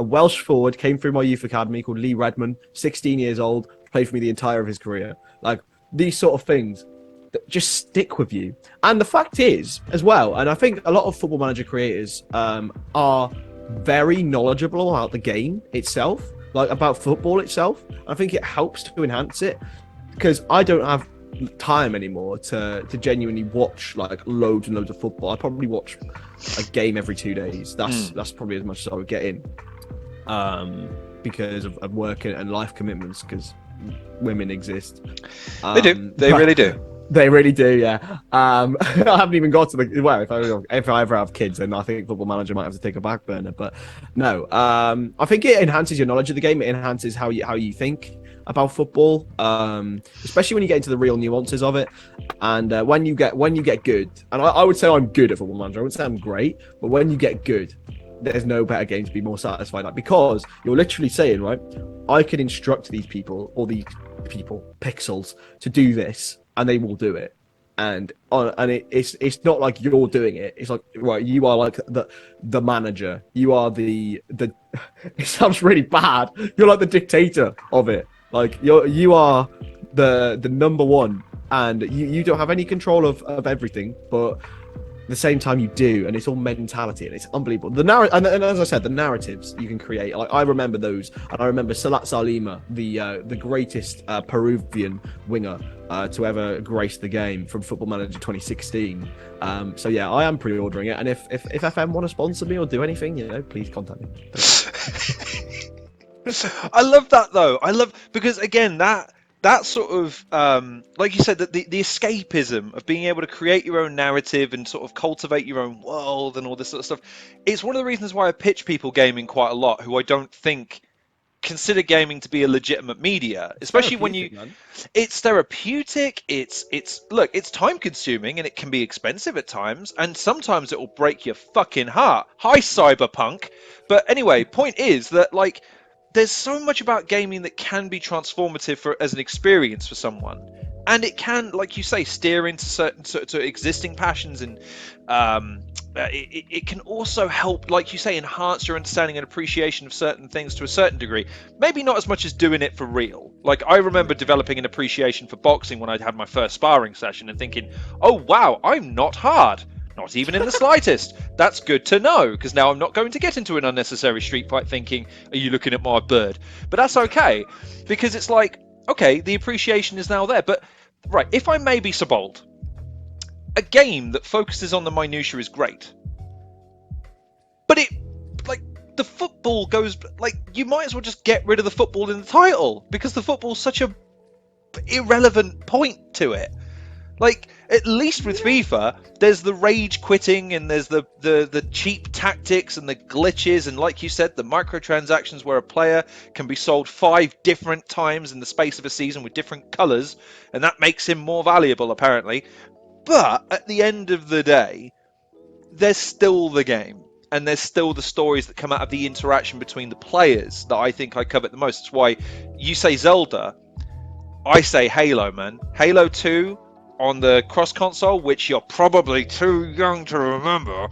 Welsh forward, came through my youth academy called Lee Redmond, 16 years old, played for me the entire of his career. Like, these sort of things that just stick with you. And the fact is, as well, and I think a lot of Football Manager creators are very knowledgeable about the game itself, like about football itself. I think it helps to enhance it because I don't have time anymore to genuinely watch like loads and loads of football. I probably watch a game every 2 days. That's probably as much as I would get in because of work and life commitments, because women exist. They do. They really do. They really do, yeah. I haven't even got to the if I ever have kids, then I think Football Manager might have to take a back burner. But no, I think it enhances your knowledge of the game. It enhances how you think about football, especially when you get into the real nuances of it. And when you get good, and I would say I'm good at Football Manager. I wouldn't say I'm great, but when you get good, there's no better game to be more satisfied at, because you're literally saying, right, I can instruct these people pixels to do this, and they will do it. And it's not like you're doing it. It's like, right, you are like the manager. You are the it sounds really bad. You're like the dictator of it. Like you are the number one and you don't have any control of everything, but at the same time you do, and it's all mentality, and it's unbelievable. And as I said, the narratives you can create. Like, I remember those, and I remember Salat Salima, the greatest Peruvian winger to ever grace the game from Football Manager 2016. So yeah, I am pre-ordering it, and if FM want to sponsor me or do anything, please contact me. I love that though. Because again, that sort of like you said, that the escapism of being able to create your own narrative and sort of cultivate your own world and all this sort of stuff. It's one of the reasons why I pitch people gaming quite a lot who I don't think consider gaming to be a legitimate media, especially when it's therapeutic. It's look, it's time consuming and it can be expensive at times, and sometimes it will break your fucking heart. Hi, Cyberpunk. But anyway, point is that, like, there's so much about gaming that can be transformative as an experience for someone, and it can, like you say, steer into certain to existing passions, and it can also help, like you say, enhance your understanding and appreciation of certain things to a certain degree. Maybe not as much as doing it for real. Like, I remember developing an appreciation for boxing when I'd had my first sparring session and thinking, oh wow, I'm not hard. Not even in the slightest. That's good to know, because now I'm not going to get into an unnecessary street fight thinking, are you looking at my bird? But that's okay, because it's like, okay, the appreciation is now there. But, right, if I may be so bold, a game that focuses on the minutiae is great. But the football goes, like, you might as well just get rid of the football in the title, because the football's such a irrelevant point to it. Like, at least with FIFA, there's the rage quitting, and there's the cheap tactics and the glitches, and like you said, the microtransactions where a player can be sold 5 different times in the space of a season with different colours, and that makes him more valuable, apparently. But at the end of the day, there's still the game, and there's still the stories that come out of the interaction between the players that I think I covet the most. That's why you say Zelda, I say Halo, man. Halo 2 on the cross console, which you're probably too young to remember,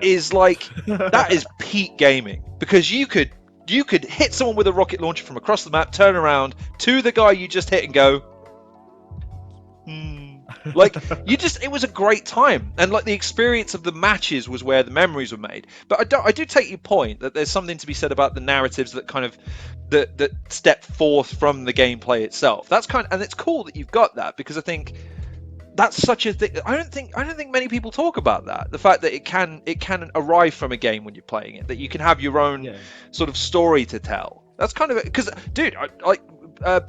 is like, that is peak gaming, because you could hit someone with a rocket launcher from across the map, turn around to the guy you just hit and go, like, it was a great time, and like the experience of the matches was where the memories were made. But I do take your point that there's something to be said about the narratives that kind of that step forth from the gameplay itself. And it's cool that you've got that, because I think that's such a thing. I don't think many people talk about that. The fact that it can arrive from a game when you're playing it, that you can have your own sort of story to tell. That's kind of, because, dude,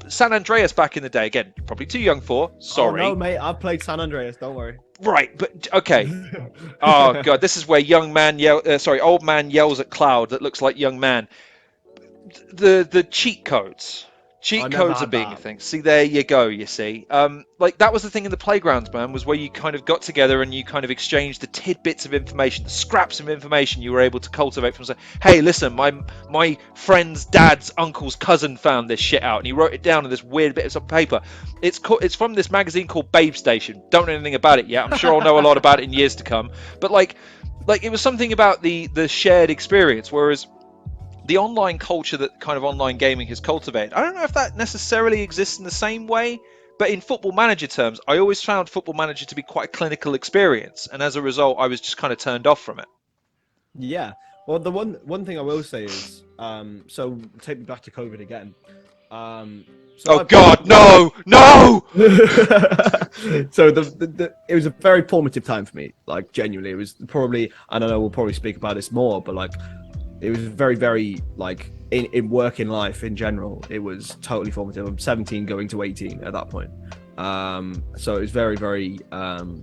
San Andreas back in the day, again, probably too young for. Sorry. Oh no, mate, I've played San Andreas. Don't worry. Right, but okay. Oh god, this is where old man yells at cloud that looks like young man. The cheat codes. Cheat codes are being a thing. See, there you go, you see. Like, that was the thing in the playgrounds, man, was where you kind of got together and you kind of exchanged the tidbits of information, the scraps of information you were able to cultivate from, say, hey, listen, my friend's dad's uncle's cousin found this shit out, and he wrote it down on this weird bit of paper. It's from this magazine called Babe Station. Don't know anything about it yet. I'm sure I'll know a lot about it in years to come. But like it was something about the shared experience, whereas the online culture that kind of online gaming has cultivated, I don't know if that necessarily exists in the same way, but in Football Manager terms, I always found Football Manager to be quite a clinical experience, and as a result, I was just kind of turned off from it. Yeah. Well, the one thing I will say is, so take me back to COVID again. God, no! So it was a very formative time for me. Like, genuinely, it was probably, I don't know, we'll probably speak about this more, but like, it was very, very, like, in working life in general, it was totally formative. I'm 17 going to 18 at that point. So it was very, very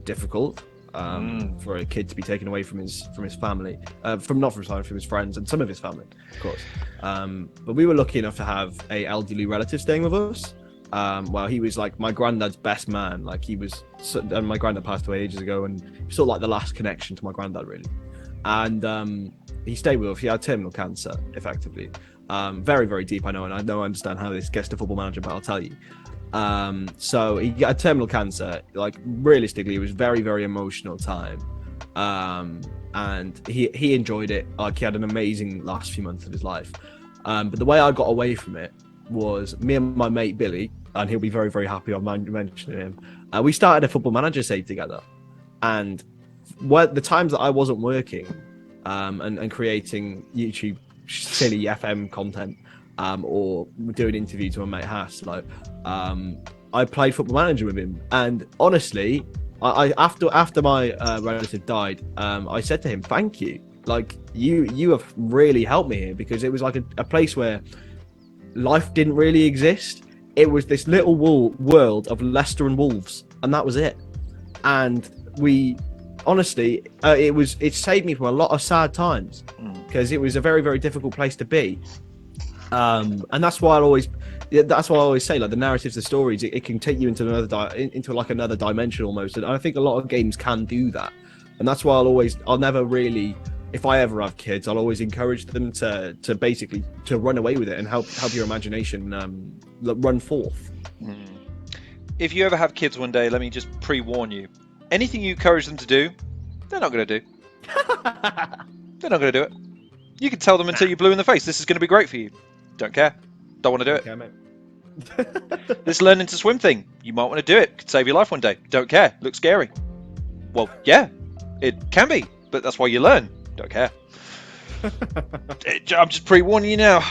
difficult for a kid to be taken away from his family, from his friends and some of his family, of course. But we were lucky enough to have a elderly relative staying with us. Well, he was like my granddad's best man. Like, and my granddad passed away ages ago, and he was sort of like the last connection to my granddad, really. And he stayed with us. He had terminal cancer, effectively. Very, very deep, I know, and I don't understand how this gets to Football Manager, but I'll tell you. So he got terminal cancer. Like, realistically, it was very, very emotional time. And he enjoyed it. Like, he had an amazing last few months of his life. But the way I got away from it was me and my mate Billy. and he'll be very, very happy on mentioning him. We started a Football Manager save together, and the times that I wasn't working and creating YouTube silly FM content or doing interviews with my mate Haas, I played Football Manager with him, and honestly, I after my relative died, I said to him, "Thank you. Like you have really helped me here, because it was like a place where life didn't really exist. It was this little world of Leicester and Wolves, and that was it. And we, honestly, it saved me from a lot of sad times, because it was a very, very difficult place to be. And that's why I always say, like, the narratives, the stories, it can take you into another dimension almost. And I think a lot of games can do that. And that's why I'll never really, if I ever have kids, I'll always encourage them to basically to run away with it and help your imagination run forth. If you ever have kids one day, let me just pre-warn you. Anything you encourage them to do, they're not going to do. They're not going to do it. You can tell them until you're blue in the face, this is going to be great for you. Don't care. Don't want to do it. Okay, mate. This learning to swim thing, you might want to do it. Could save your life one day. Don't care. Looks scary. Well, yeah, it can be, but that's why you learn. Don't care. I'm just pre-warning you now.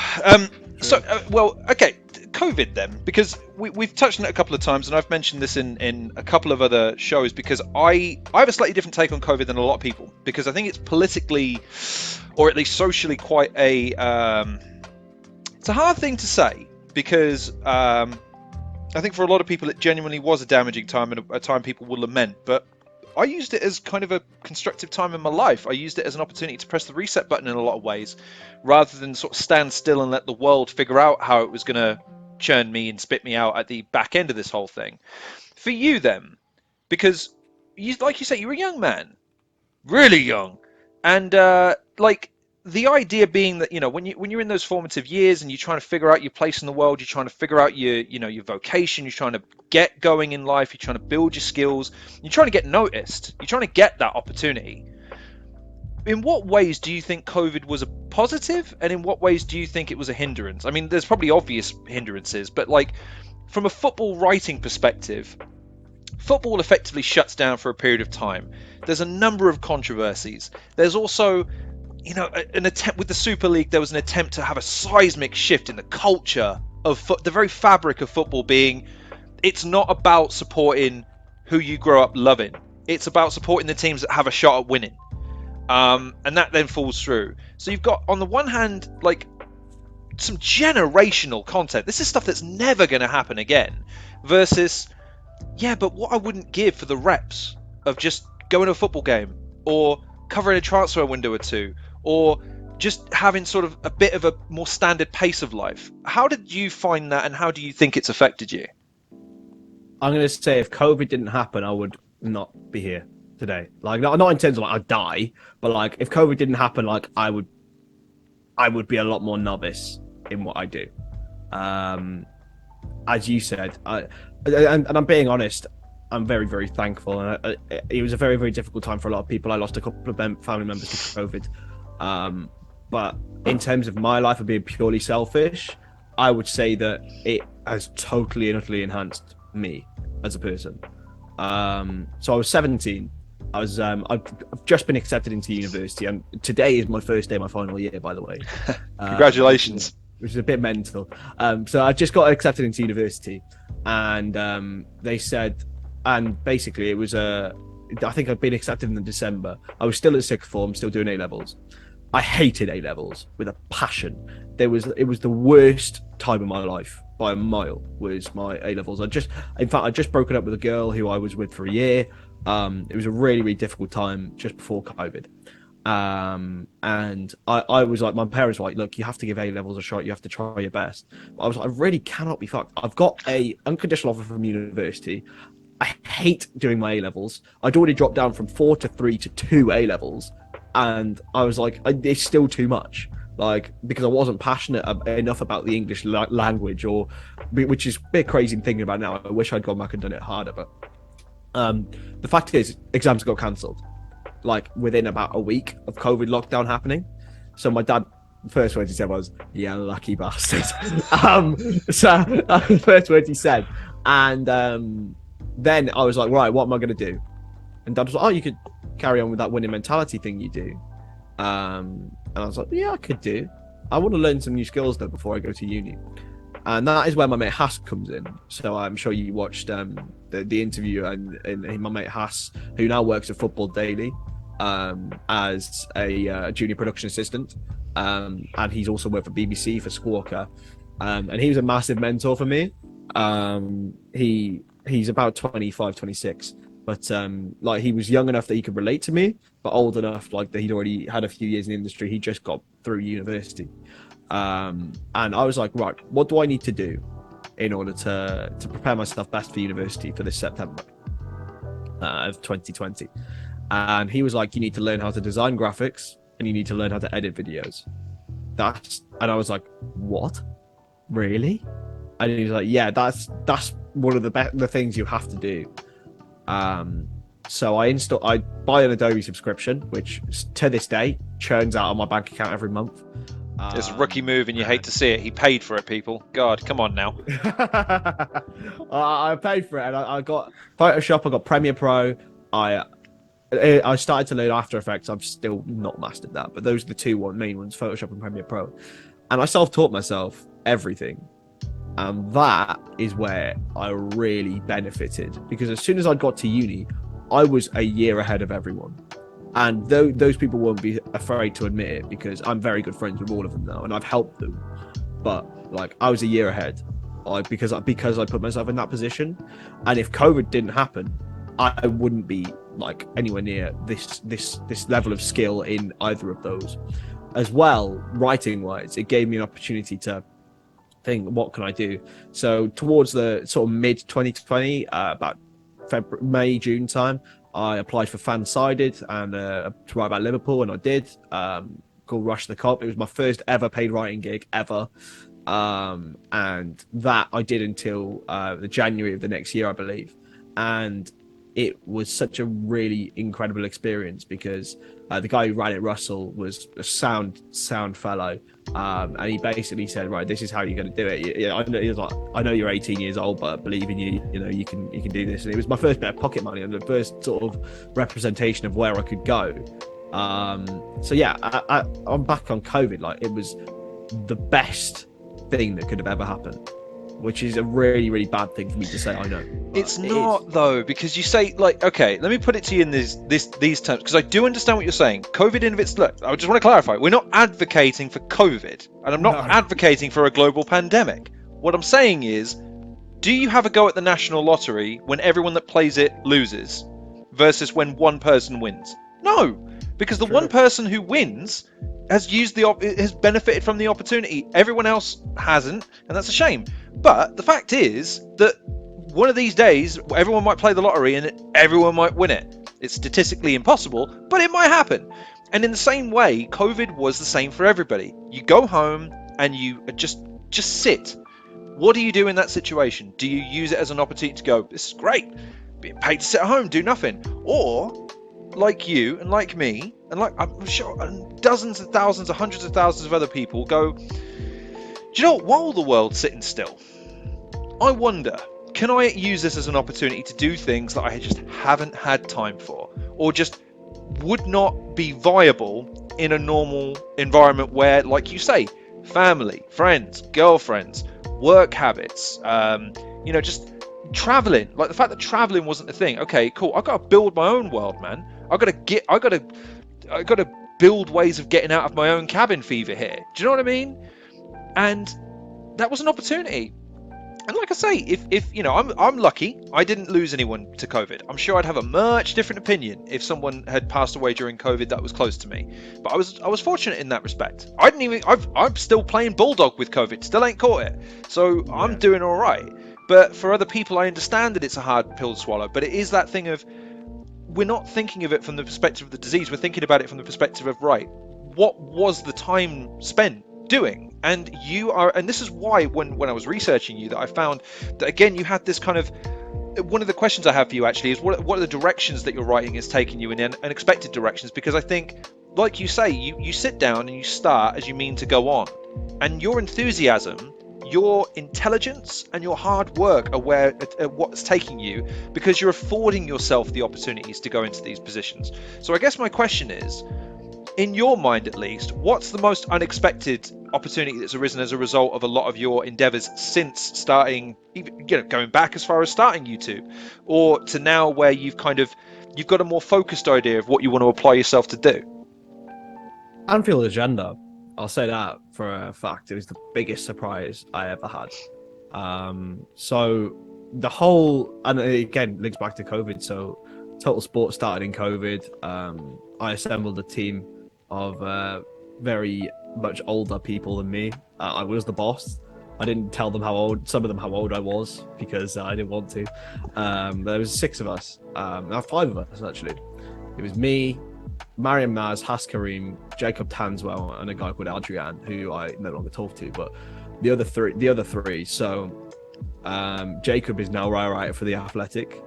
Okay, COVID then, because we've touched on it a couple of times, and I've mentioned this in a couple of other shows, because I have a slightly different take on COVID than a lot of people, because I think it's politically, or at least socially, quite it's a hard thing to say, because I think for a lot of people it genuinely was a damaging time, and a time people will lament, but I used it as kind of a constructive time in my life. I used it as an opportunity to press the reset button in a lot of ways, rather than sort of stand still and let the world figure out how it was going to churn me and spit me out at the back end of this whole thing. For you then, because like you say, you're a young man, really young, and the idea being that, when you're in those formative years and you're trying to figure out your place in the world, you're trying to figure out your vocation, you're trying to get going in life, you're trying to build your skills, you're trying to get noticed, you're trying to get that opportunity. In what ways do you think COVID was a positive, and in what ways do you think it was a hindrance? I mean, there's probably obvious hindrances, but from a football writing perspective, football effectively shuts down for a period of time. There's a number of controversies. There's also an attempt with the Super League. There was an attempt to have a seismic shift in the culture of the very fabric of football, being it's not about supporting who you grow up loving. It's about supporting the teams that have a shot at winning. And that then falls through. So you've got, on the one hand, some generational content. This is stuff that's never going to happen again. Versus, but what I wouldn't give for the reps of just going to a football game, or covering a transfer window or two, or just having sort of a bit of a more standard pace of life. How did you find that, and how do you think it's affected you? I'm going to say, if COVID didn't happen, I would not be here today. Not in terms of I'd die, but if COVID didn't happen, I would be a lot more novice in what I do. As you said, and I'm being honest, I'm very, very thankful. And it was a very, very difficult time for a lot of people. I lost a couple of family members to COVID. But in terms of my life of being purely selfish, I would say that it has totally and utterly enhanced me as a person. So I was 17. I've just been accepted into university, and today is my first day of my final year, by the way. Congratulations. Which is a bit mental. So I just got accepted into university, and they said, and basically it was I think I'd been accepted in December. I was still at sixth form, still doing A-levels. I hated A-levels with a passion. It was the worst time of my life by a mile, was my A-levels. I'd just broken up with a girl who I was with for a year. It was a really, really difficult time just before COVID. And I was like, my parents were like, look, you have to give A-levels a shot. You have to try your best. But I was like, I really cannot be fucked. I've got a unconditional offer from university. I hate doing my A-levels. I'd already dropped down from 4 to 3 to 2 A-levels. And I was like, it's still too much. Because I wasn't passionate enough about the English language, which is a bit crazy thinking about now. I wish I'd gone back and done it harder. But the fact is, exams got cancelled within about a week of COVID lockdown happening. So my dad The first word he said was, "Yeah, lucky bastard." So the first word he said, and then I was like, right, what am I going to do? And Dad was like, oh, you could carry on with that winning mentality thing you do. And I was like, yeah, I could do. I want to learn some new skills though before I go to uni. And that is where my mate Haas comes in. So I'm sure you watched the interview, and my mate Haas, who now works at Football Daily as a junior production assistant, and he's also worked for BBC for Squawker, and he was a massive mentor for me. He's about 25, 26, but like he was young enough that he could relate to me, but old enough like that he'd already had a few years in the industry. He just got through university. And I was like, right, what do I need to do in order to prepare myself best for university for this September of 2020? And he was like, you need to learn how to design graphics and you need to learn how to edit videos. And I was like, what? Really? And he was like, yeah, that's one of the things you have to do. So I buy an Adobe subscription, which to this day churns out on my bank account every month. It's a rookie move, and you hate to see it. He paid for it, people. God, come on now. I paid for it, and I got Photoshop. I got Premiere Pro. I started to learn After Effects. I've still not mastered that, but those are the two main ones: Photoshop and Premiere Pro. And I self-taught myself everything, and that is where I really benefited, because as soon as I got to uni, I was a year ahead of everyone. And those people won't be afraid to admit it, because I'm very good friends with all of them now, and I've helped them. But like, I was a year ahead, because I put myself in that position. And if COVID didn't happen, I wouldn't be like anywhere near this level of skill in either of those. As well, writing wise, it gave me an opportunity to think, what can I do? So towards the sort of mid 2020, about February, May, June time, I applied for Fansided and to write about Liverpool, and I did. Called Rush the Cop. It was my first ever paid writing gig ever, and that I did until the January of the next year, I believe. And it was such a really incredible experience, because the guy who ran it, Russell, was a sound fellow, and he basically said, right, this is how you're going to do it. Yeah, he was like, I know you're 18 years old, but I believe in you. You know, you can do this. And it was my first bit of pocket money and the first sort of representation of where I could go. So yeah, I'm back on COVID. Like, it was the best thing that could have ever happened, which is a really, really bad thing for me to say, I know. It's not, though, because you say, like, okay, let me put it to you in these terms, because I do understand what you're saying. COVID in of its, look, I just want to clarify, we're not advocating for COVID, and I'm not advocating for a global pandemic. What I'm saying is, do you have a go at the national lottery when everyone that plays it loses, versus when one person wins? No, because the one person who wins has has benefited from the opportunity. Everyone else hasn't, and that's a shame. But the fact is that one of these days, everyone might play the lottery and everyone might win it. It's statistically impossible, but it might happen. And in the same way, COVID was the same for everybody. You go home and you just sit. What do you do in that situation? Do you use it as an opportunity to go, this is great, being paid to sit at home, do nothing? Or, like you and like me, and like I'm sure dozens of thousands or hundreds of thousands of other people go, do you know what, while the world's sitting still, I wonder, can I use this as an opportunity to do things that I just haven't had time for, or just would not be viable in a normal environment where, like you say, family, friends, girlfriends, work habits, just traveling. Like the fact that traveling wasn't a thing. Okay, cool. I gotta build my own world, man. I gotta build ways of getting out of my own cabin fever here. Do you know what I mean? And that was an opportunity. And like I say, if I'm lucky, I didn't lose anyone to COVID. I'm sure I'd have a much different opinion if someone had passed away during COVID that was close to me. But I was fortunate in that respect. I'm still playing Bulldog with COVID, still ain't caught it. So yeah. I'm doing all right. But for other people, I understand that it's a hard pill to swallow. But it is that thing of, we're not thinking of it from the perspective of the disease. We're thinking about it from the perspective of, right, what was the time spent doing? And this is why when I was researching you, that I found that, again, you had this kind of, one of the questions I have for you actually is, what are the directions that your writing is taking you in, unexpected directions? Because I think like you say, you sit down and you start as you mean to go on, and your enthusiasm, your intelligence, and your hard work are where at what's taking you, because you're affording yourself the opportunities to go into these positions. So I guess my question is, in your mind at least, what's the most unexpected opportunity that's arisen as a result of a lot of your endeavors since starting, even, going back as far as starting YouTube, or to now where you've got a more focused idea of what you want to apply yourself to do? Anfield Agenda, I'll say that for a fact. It was the biggest surprise I ever had. So the whole, and again, links back to COVID. So Total Sport started in COVID. I assembled a team of very much older people than me. I was the boss. I didn't tell them some of them how old I was, because I didn't want to. There was 6 of us, 5 of us actually. It was me, Mariam Maz, Has Karim, Jacob Tanswell, and a guy called Adrian, who I no longer talk to. But the other three. So Jacob is now writer for The Athletic.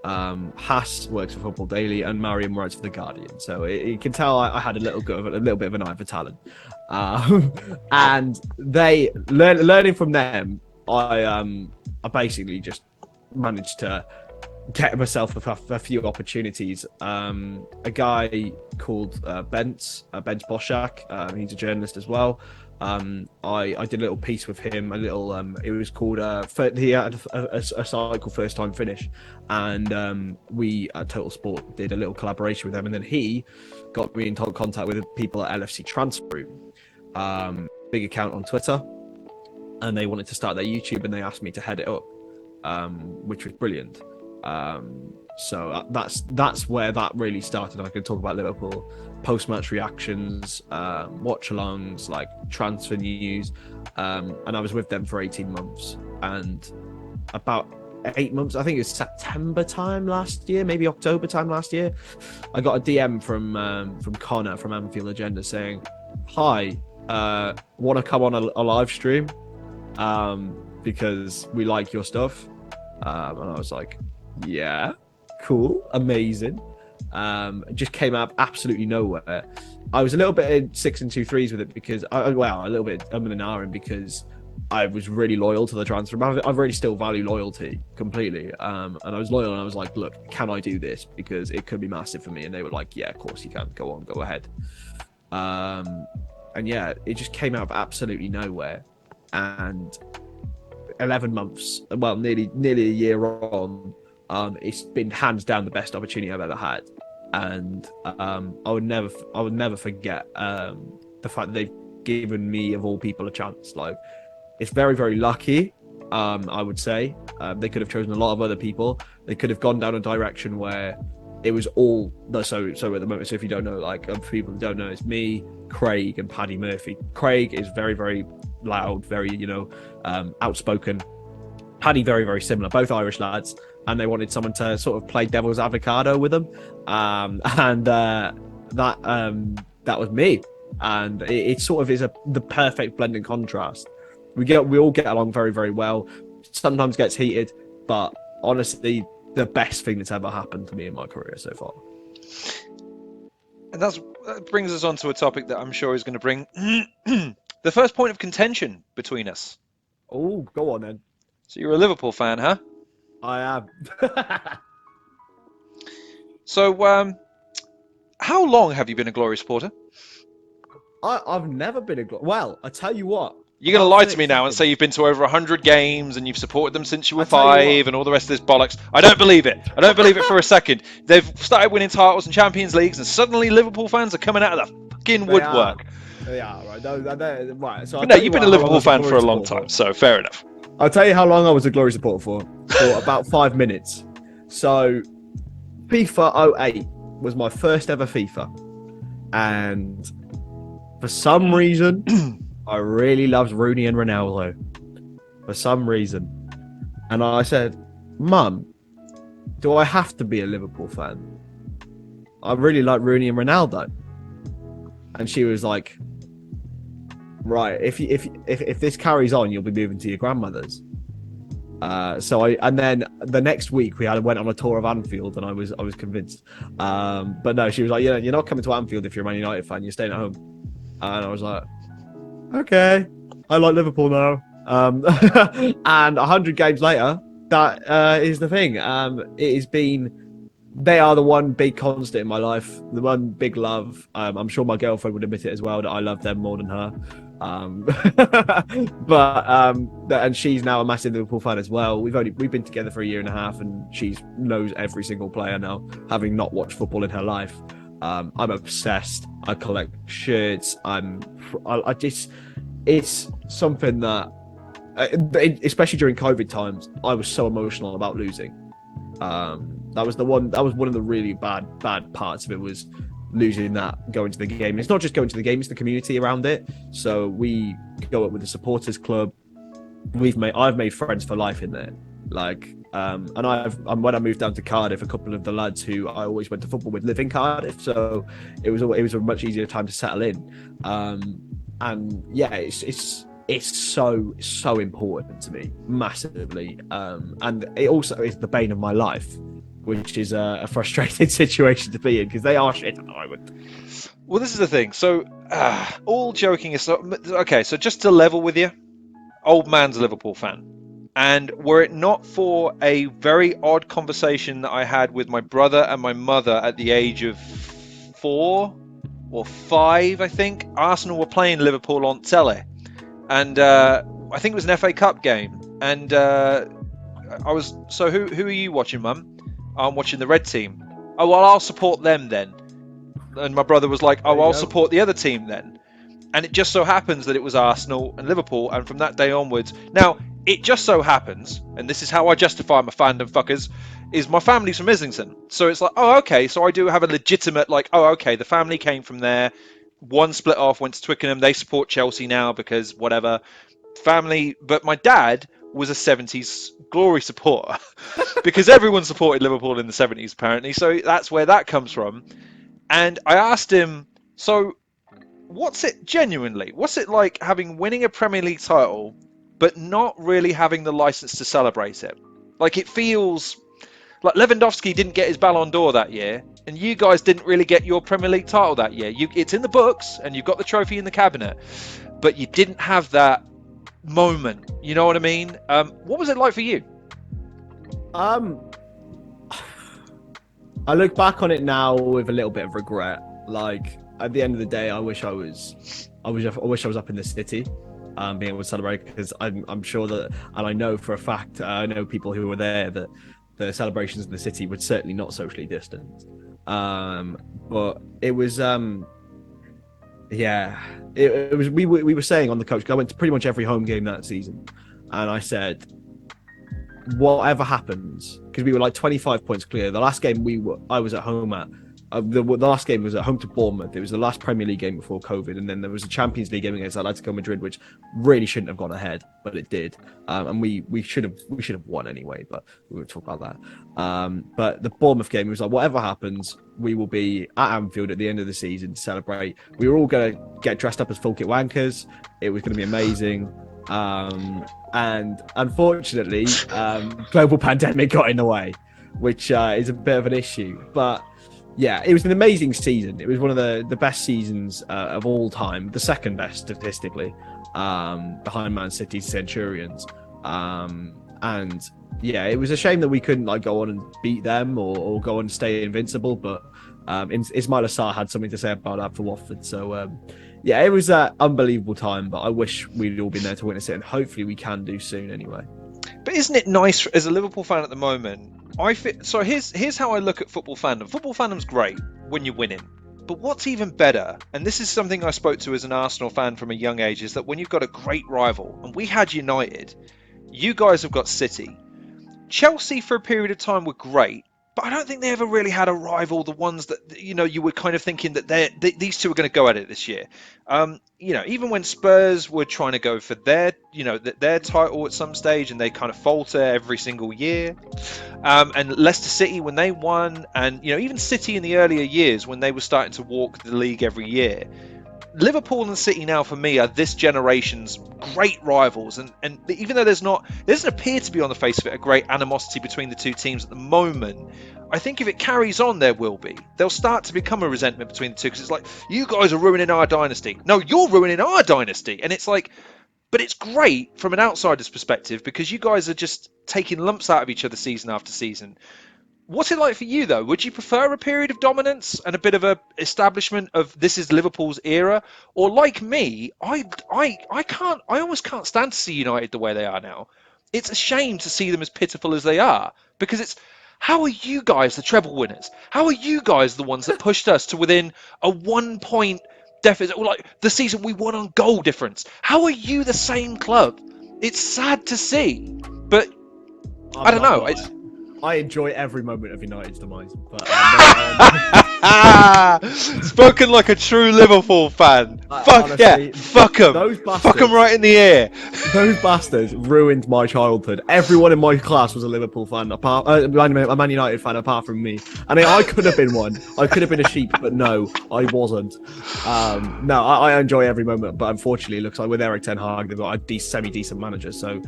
Has works for Football Daily, and Mariam writes for The Guardian. So you can tell I had a little bit of an eye for talent. And they learning from them, I basically just managed to get myself a few opportunities. A guy called Bence Boschak, he's a journalist as well. I did a little piece with him, it was called he had a site called First Time Finish, and we at Total Sport did a little collaboration with them, and then he got me in contact with people at LFC Transfer Room, big account on Twitter, and they wanted to start their YouTube, and they asked me to head it up, which was brilliant. So that's where that really started. I can talk about Liverpool post-match reactions, watch-alongs, like transfer news, and I was with them for 18 months, and about 8 months, I think it was September time last year, maybe October time last year, I got a DM from Connor from Anfield Agenda saying, "Hi, want to come on a live stream, because we like your stuff," and I was like, yeah, cool, amazing. It just came out absolutely nowhere. I was a little bit in 6 and 2 3s with it, because a little bit and ahhing, because I was really loyal to the transfer. I really still value loyalty completely. And I was loyal, and I was like, look, can I do this? Because it could be massive for me. And they were like, yeah, of course you can. Go on, go ahead. And yeah, it just came out of absolutely nowhere. And 11 months, well, nearly a year on, it's been hands down the best opportunity I've ever had, and I would never forget the fact that they've given me, of all people, a chance. Like, it's very, very lucky. I would say they could have chosen a lot of other people. They could have gone down a direction where it was all so at the moment. So if you don't know, like, for people who don't know, it's me, Craig, and Paddy Murphy. Craig is very, very loud, very outspoken. Paddy, very, very similar, both Irish lads. And they wanted someone to sort of play devil's avocado with them, and that was me. And it sort of is the perfect blend and contrast. We all get along very, very well. Sometimes gets heated, but honestly, the best thing that's ever happened to me in my career so far. And that brings us on to a topic that I'm sure is going to bring the first point of contention between us. Oh, go on then. So you're a Liverpool fan, huh? I am. So, how long have you been a Glory supporter? I've never been a Glory. Well, I tell you what. You're going to lie to me now and say you've been to over 100 games and you've supported them since you were 5 and all the rest of this bollocks. I don't believe it. I don't believe it for a second. They've started winning titles and Champions Leagues, and suddenly Liverpool fans are coming out of the fucking woodwork. Yeah, right. Right. So no, you've been a Liverpool fan for a long time, so fair enough. I'll tell you how long I was a Glory supporter for about 5 minutes. So FIFA 08 was my first ever FIFA. And for some reason, I really loved Rooney and Ronaldo. For some reason. And I said, Mum, do I have to be a Liverpool fan? I really like Rooney and Ronaldo. And she was like, right, if this carries on, you'll be moving to your grandmother's. And then the next week went on a tour of Anfield, and I was convinced. But no, she was like, you're not coming to Anfield if you're a Man United fan. You're staying at home. And I was like, okay, I like Liverpool now. And 100 games later, that is the thing. It has been. They are the one big constant in my life, the one big love. I'm sure my girlfriend would admit it as well that I love them more than her. And she's now a massive Liverpool fan as well. We've been together for a year and a half, and she knows every single player now, having not watched football in her life. I'm obsessed. I collect shirts. It's something that, especially during COVID times, I was so emotional about losing. That was one of the really bad parts of it, was losing that, going to the game. And it's not just going to the game, it's the community around it. So we go up with the supporters club. I've made friends for life in there. And when I moved down to Cardiff, a couple of the lads who I always went to football with live in Cardiff, so it was a much easier time to settle in. And yeah, it's so important to me, massively. And it also is the bane of my life, which is a frustrating situation to be in, because they are shit at the moment. Well, this is the thing. So, all joking aside, okay, so just to level with you, old man's a Liverpool fan. And were it not for a very odd conversation that I had with my brother and my mother at the age of 4 or 5, I think, Arsenal were playing Liverpool on telly. And I think it was an FA Cup game. And I was, so who are you watching, Mum? I'm watching the red team. Oh, well, I'll support them then. And my brother was like, oh, I'll support the other team then. And it just so happens that it was Arsenal and Liverpool. And from that day onwards, now, it just so happens, and this is how I justify my fandom, fuckers, is my family's from Islington. So it's like, oh, okay, so I do have a legitimate, like, oh, okay, the family came from there. One split off, went to Twickenham. They support Chelsea now because whatever. Family, but my dad was a 70s glory supporter because everyone supported Liverpool in the 70s, apparently. So that's where that comes from. And I asked him, so what's it like winning a Premier League title but not really having the license to celebrate it? Like, it feels like Lewandowski didn't get his Ballon d'Or that year, and you guys didn't really get your Premier League title that year. It's in the books, and you've got the trophy in the cabinet, but you didn't have that moment. You know what I mean? What was it like for you? I look back on it now with a little bit of regret. Like, at the end of the day, I wish I was up in the city, being able to celebrate, because I'm sure that, and I know for a fact, I know people who were there, that the celebrations in the city were certainly not socially distanced. But it was, it was. We were saying on the coach, 'cause I went to pretty much every home game that season, and I said, whatever happens, because we were like 25 points clear. The last game I was at home at. The last game was at home to Bournemouth. It was the last Premier League game before COVID, and then there was a Champions League game against Atletico Madrid, which really shouldn't have gone ahead, but it did. And we should have won anyway, but we will talk about that. But the Bournemouth game, was like, whatever happens, we will be at Anfield at the end of the season to celebrate. We were all going to get dressed up as full kit wankers. It was going to be amazing. And unfortunately, global pandemic got in the way, which is a bit of an issue, but. Yeah, it was an amazing season. It was one of the best seasons of all time, the second best statistically, behind Man City's Centurions. And yeah, it was a shame that we couldn't go on and beat them or go on and stay invincible. But Ismail Assar had something to say about that for Watford. So yeah, it was an unbelievable time. But I wish we'd all been there to witness it, and hopefully we can do soon anyway. But isn't it nice as a Liverpool fan at the moment? So here's how I look at football fandom. Football fandom's great when you're winning. But what's even better, and this is something I spoke to as an Arsenal fan from a young age, is that when you've got a great rival, and we had United, you guys have got City. Chelsea for a period of time were great, but I don't think they ever really had a rival, the ones that, you were kind of thinking that these two are going to go at it this year. Even when Spurs were trying to go for their title at some stage, and they kind of falter every single year. And Leicester City when they won, and even City in the earlier years when they were starting to walk the league every year. Liverpool and City now for me are this generation's great rivals, and even though there doesn't appear to be on the face of it a great animosity between the two teams at the moment, I think if it carries on there will be. There'll start to become a resentment between the two because it's like, you guys are ruining our dynasty. No, you're ruining our dynasty. And it's like, but it's great from an outsider's perspective because you guys are just taking lumps out of each other season after season. What's it like for you though? Would you prefer a period of dominance and a bit of a establishment of this is Liverpool's era, or like me, I almost can't stand to see United the way they are now. It's a shame to see them as pitiful as they are because it's, how are you guys the treble winners? How are you guys the ones that pushed us to within a 1 point deficit, or like the season we won on goal difference? How are you the same club? It's sad to see, but I don't know. I enjoy every moment of United's demise, but spoken like a true Liverpool fan. Honestly, yeah, fuck them. Those bastards, fuck them right in the ear. Those bastards ruined my childhood. Everyone in my class was a Liverpool fan, a Man United fan, apart from me. And I could have been one. I could have been a sheep, but no, I wasn't. No, I enjoy every moment, but unfortunately, it looks like with Eric Ten Hag, they've got a semi-decent manager, so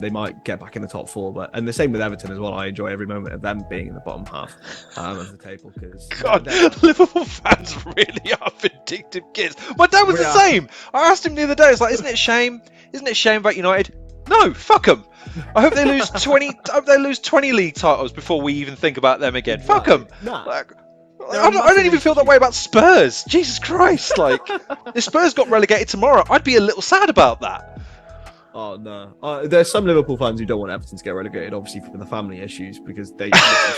they might get back in the top four. And the same with Everton as well. I enjoy every moment of them being in the bottom half of the table because God, Liverpool fans really are vindictive kids. My dad was the same. I asked him the other day. It's like, isn't it a shame? Isn't it a shame about United? No, fuck them. I hope they lose 20. I hope they lose 20 league titles before we even think about them again. Fuck them. Nah. Like, I don't even feel that way about Spurs. Jesus Christ! Like, if Spurs got relegated tomorrow, I'd be a little sad about that. Oh no! There's some Liverpool fans who don't want Everton to get relegated, obviously for the family issues because they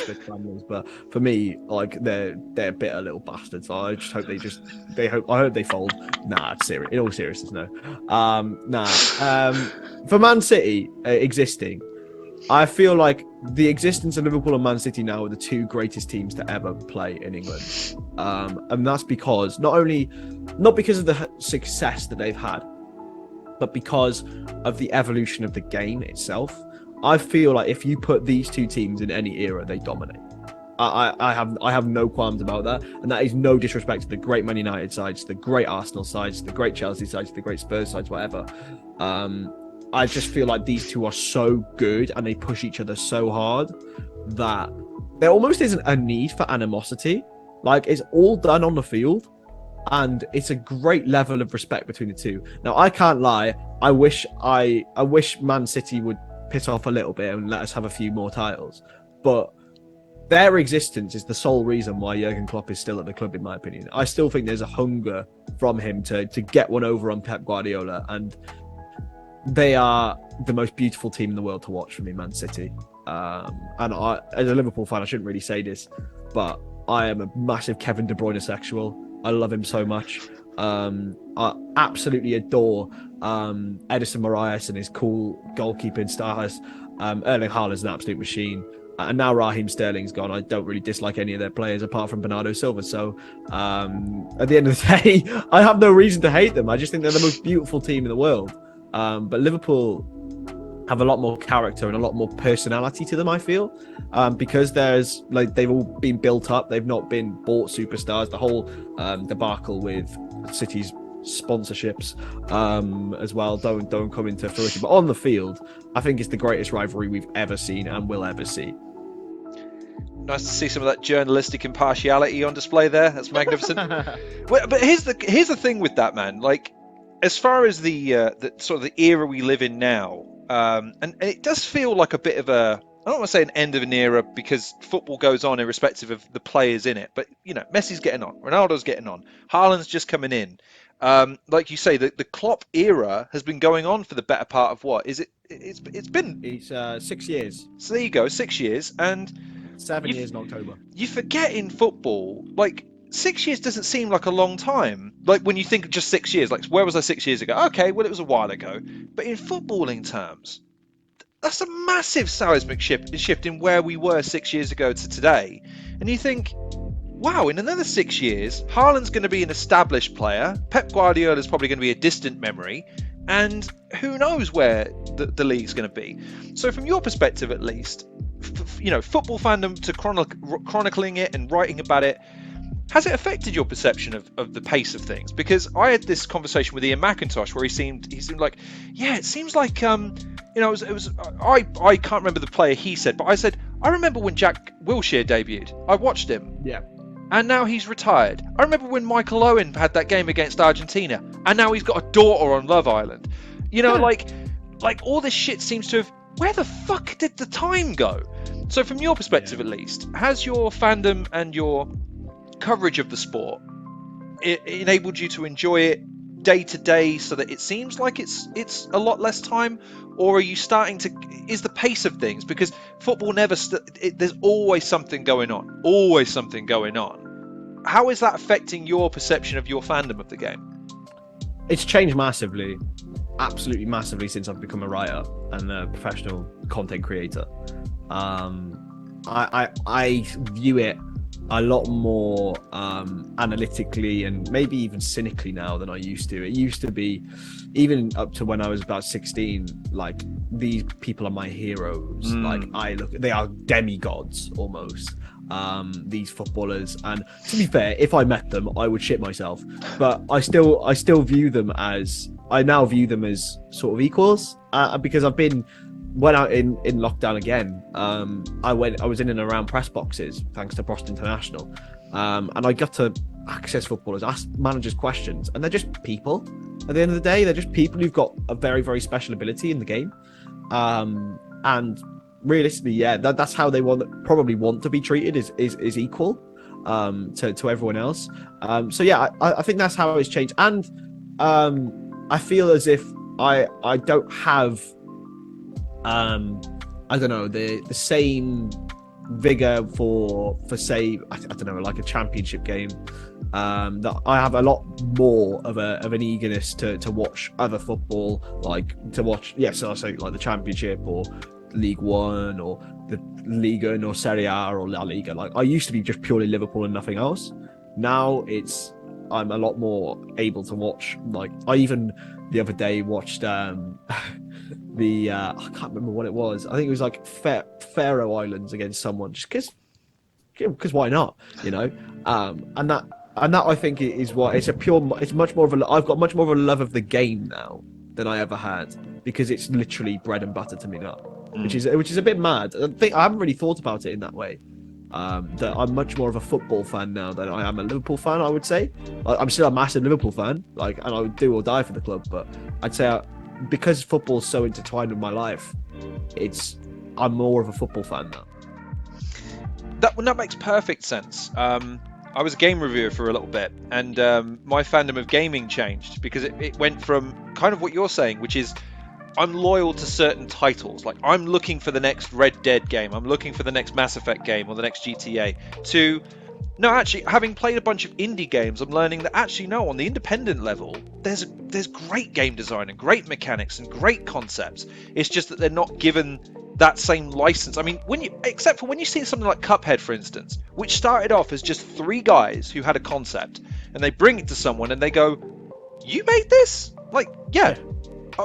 split families. But for me, like they're bitter little bastards. I just hope I hope they fold. Nah, it's serious. In all seriousness, no. For Man City existing, I feel like the existence of Liverpool and Man City now are the two greatest teams to ever play in England, and that's because not because of the success that they've had, but because of the evolution of the game itself. I feel like if you put these two teams in any era, they dominate. I have no qualms about that, and that is no disrespect to the great Man United sides, the great Arsenal sides, the great Chelsea sides, the great Spurs sides, whatever. I just feel like these two are so good and they push each other so hard that there almost isn't a need for animosity. Like, it's all done on the field. And it's a great level of respect between the two. Now, I can't lie. I wish Man City would piss off a little bit and let us have a few more titles. But their existence is the sole reason why Jurgen Klopp is still at the club, in my opinion. I still think there's a hunger from him to get one over on Pep Guardiola. And they are the most beautiful team in the world to watch for me, Man City. And I, as a Liverpool fan, I shouldn't really say this, but I am a massive Kevin De Bruyne sexual. I love him so much. I absolutely adore Edison Moraes and his cool goalkeeping stars. Erling Haaland's an absolute machine. And now Raheem Sterling's gone. I don't really dislike any of their players apart from Bernardo Silva. So at the end of the day, I have no reason to hate them. I just think they're the most beautiful team in the world. But Liverpool have a lot more character and a lot more personality to them, I feel, because there's like they've all been built up. They've not been bought superstars. The whole debacle with City's sponsorships as well don't come into fruition. But on the field, I think it's the greatest rivalry we've ever seen and will ever see. Nice to see some of that journalistic impartiality on display there. That's magnificent. But here's the thing with that, man. Like, as far as the sort of the era we live in now, and it does feel like a bit of a, I don't want to say an end of an era because football goes on irrespective of the players in it. But, you know, Messi's getting on. Ronaldo's getting on. Haaland's just coming in. Like you say, the Klopp era has been going on for the better part of what? Is it? It's been... It's 6 years. So there you go, 6 years. And 7 years in October. You forget in football, like, 6 years doesn't seem like a long time. Like, when you think of just 6 years, like, where was I 6 years ago? Okay, well, it was a while ago. But in footballing terms, that's a massive seismic shift in where we were 6 years ago to today. And you think, wow, in another 6 years, Haaland's going to be an established player. Pep Guardiola is probably going to be a distant memory. And who knows where the league's going to be. So from your perspective, at least, you know, football fandom to chronicling it and writing about it, has it affected your perception of the pace of things? Because I had this conversation with Ian McIntosh where he seemed like, yeah, it seems like I can't remember the player he said, but I said I remember when Jack Wilshere debuted. I watched him. Yeah. And now he's retired. I remember when Michael Owen had that game against Argentina, and now he's got a daughter on Love Island. You know, like all this shit seems to have. Where the fuck did the time go? So, from your perspective, at least, has your fandom and your coverage of the sport enabled you to enjoy it day to day, so that it seems like it's a lot less time, or are you starting to? Is the pace of things, because football never. There's always something going on. Always something going on. How is that affecting your perception of your fandom of the game? It's changed massively, absolutely massively, since I've become a writer and a professional content creator. I view it a lot more analytically and maybe even cynically now than I used to. It used to be, even up to when I was about 16, like, these people are my heroes. Like, they are demigods almost. These footballers, and to be fair, if I met them, I would shit myself. But I still view them as, I now view them as sort of equals, because I've been, when out in lockdown again, I was in and around press boxes thanks to Prost International, and I got to access footballers, ask managers questions, and they're just people. At the end of the day, they're just people who've got a very, very special ability in the game, and realistically, yeah, that's how they probably want to be treated, is equal to everyone else. So yeah, I think that's how it's changed, and I feel as if I don't have I don't know, the same vigor for say, I don't know, like a championship game. That I have a lot more of an eagerness to watch other football, like to watch, yes, I say like the Championship or League One or the Liga or Serie A or La Liga. Like, I used to be just purely Liverpool and nothing else. Now I'm a lot more able to watch. Like, I even the other day watched the I can't remember what it was. I think it was like Faroe Islands against someone, just because why not, you know? And that I think is what it's much more of a, I've got much more of a love of the game now than I ever had, because it's literally bread and butter to me now, which is a bit mad. I haven't really thought about it in that way. That I'm much more of a football fan now than I am a Liverpool fan, I would say. I'm still a massive Liverpool fan, like, and I would do or die for the club, but I'd say because football's so intertwined with my life, I'm more of a football fan now. That makes perfect sense. I was a game reviewer for a little bit, and my fandom of gaming changed, because it went from kind of what you're saying, which is I'm loyal to certain titles. Like, I'm looking for the next Red Dead game, I'm looking for the next Mass Effect game or the next GTA, to no, actually, having played a bunch of indie games, I'm learning that actually no, on the independent level, there's great game design and great mechanics and great concepts. It's just that they're not given that same license. I mean, except for when you see something like Cuphead, for instance, which started off as just 3 guys who had a concept, and they bring it to someone and they go, "You made this?" Like, yeah.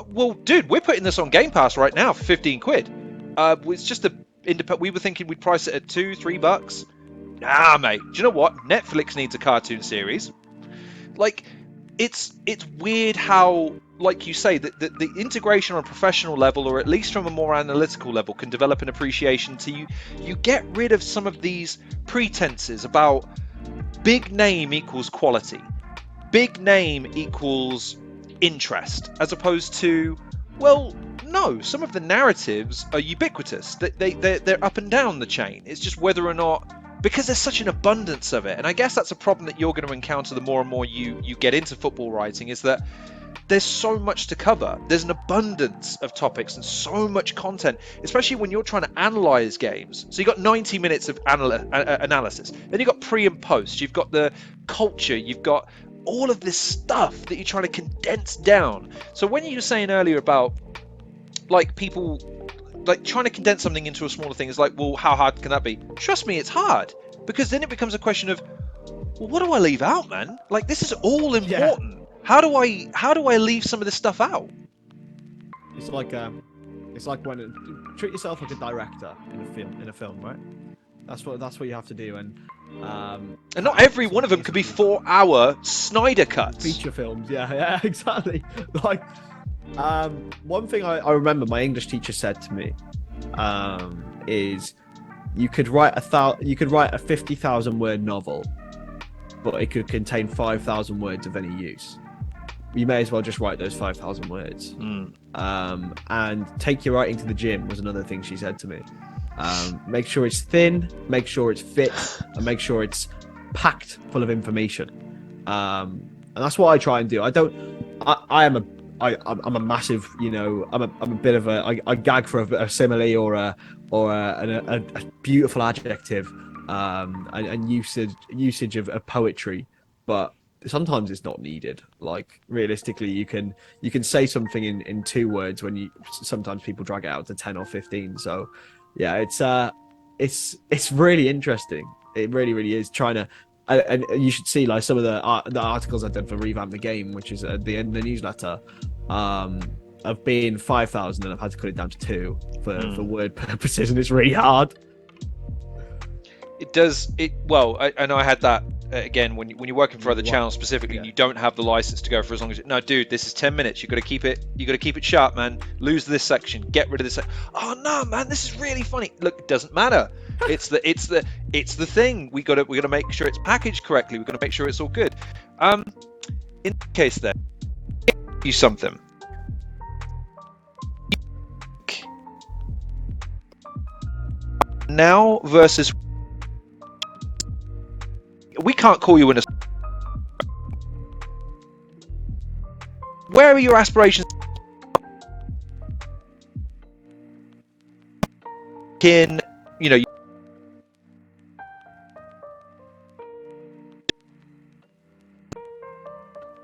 Well, dude, we're putting this on Game Pass right now for 15 quid. It's just we were thinking we'd price it at $2-3. Nah, mate. Do you know what? Netflix needs a cartoon series. Like, it's weird how, like you say, that the integration on a professional level, or at least from a more analytical level, can develop an appreciation to you get rid of some of these pretenses about big name equals quality, big name equals interest, as opposed to, well, no, some of the narratives are ubiquitous. They're up and down the chain. It's just whether or not, because there's such an abundance of it, and I guess that's a problem that you're going to encounter the more and more you get into football writing, is that there's so much to cover. There's an abundance of topics and so much content, especially when you're trying to analyze games. So you've got 90 minutes of analysis, then you've got pre and post, you've got the culture, you've got all of this stuff that you're trying to condense down. So when you were saying earlier about, like, people like trying to condense something into a smaller thing, is like, well, how hard can that be? Trust me, it's hard, because then it becomes a question of, well, what do I leave out, man? Like, this is all important. Yeah. How do I leave some of this stuff out? It's like when treat yourself like a director in a film, right? That's what you have to do. And And not every one of them could be 4-hour Snyder cuts. Feature films, yeah, exactly. Like, one thing I remember my English teacher said to me is you could write a 50,000 word novel, but it could contain 5,000 words of any use. You may as well just write those 5,000 words. And take your writing to the gym was another thing she said to me. Make sure it's thin, make sure it's fit, and make sure it's packed full of information. And that's what I try and do. I'm a massive, I'm a bit of I gag for a simile or a beautiful adjective, and usage of poetry, but sometimes it's not needed. Like, realistically, you can say something in 2 words when sometimes people drag it out to 10 or 15. So yeah, it's really interesting. It really, really is. Trying to, and you should see like some of the articles I've done for Revamp the Game, which is at the end of the newsletter, of being 5,000, and I've had to cut it down to 2 for word purposes, and it's really hard. It does it well. I know I had that again when you're working for other channels specifically, and you don't have the license to go for as long as no, dude, this is 10 minutes. You got to keep it sharp, man. Lose this section, get rid of this. Oh no, man, this is really funny. Look, it doesn't matter. It's the thing. We got to make sure it's packaged correctly. We've got to make sure it's all good. In that case, then, you something. Now versus. We can't call you in a. Where are your aspirations?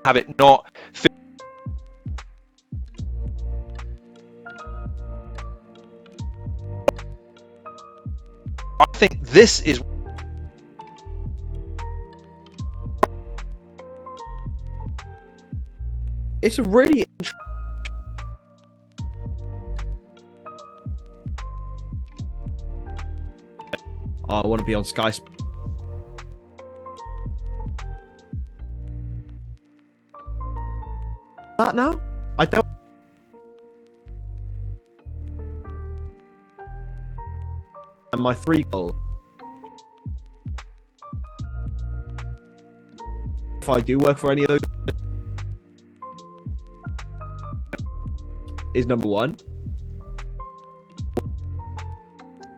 Have it not. I think this is. It's a really I want to be on Sky. That now? I don't. And my 3 goal. If I do work for any of those, is number 1.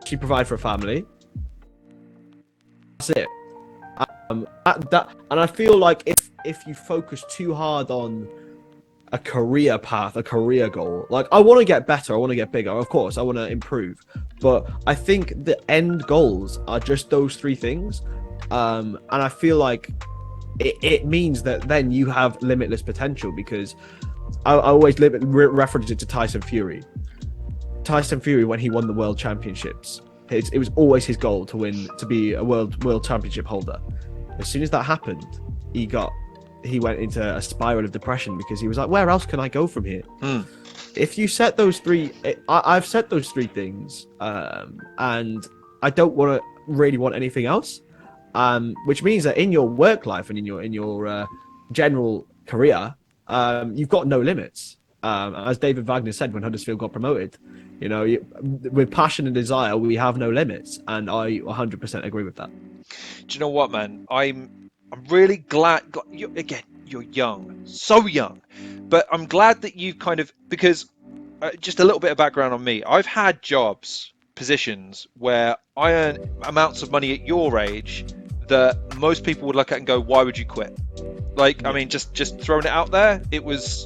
She provide for a family. That's it. And I feel like if you focus too hard on a career path, a career goal, like, I want to get better, I want to get bigger, of course, I want to improve, but I think the end goals are just those 3 things, and I feel like it means that then you have limitless potential, because I always reference it to Tyson Fury. Tyson Fury, when he won the World Championships, it was always his goal to be a world championship holder. As soon as that happened, he went into a spiral of depression, because he was like, where else can I go from here? If you set those 3, I've set those 3 things, and I don't really want anything else, which means that in your work life and in your general career, you've got no limits. As David Wagner said when Huddersfield got promoted, with passion and desire, we have no limits, and I 100% agree with that. Do you know what, man? I'm really glad. You're young, so young, but I'm glad that you because just a little bit of background on me. I've had positions where I earn amounts of money at your age that most people would look at and go, why would you quit? Like, I mean, just throwing it out there, it was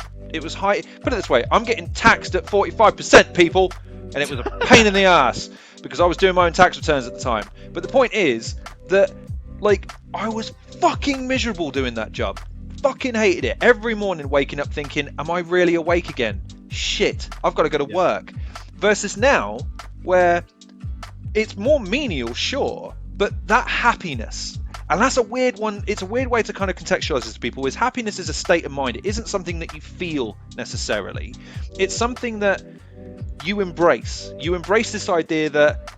high. Put it this way, I'm getting taxed at 45%, people, and it was a pain in the ass because I was doing my own tax returns at the time. But the point is that, like, I was fucking miserable doing that job. Fucking hated it. Every morning waking up thinking, am I really awake again? Shit, I've got to go to work. Versus now, where it's more menial, sure, but that happiness, and that's a weird one. It's a weird way to kind of contextualize this to people, is happiness is a state of mind. It isn't something that you feel necessarily. It's something that you embrace. You embrace this idea that,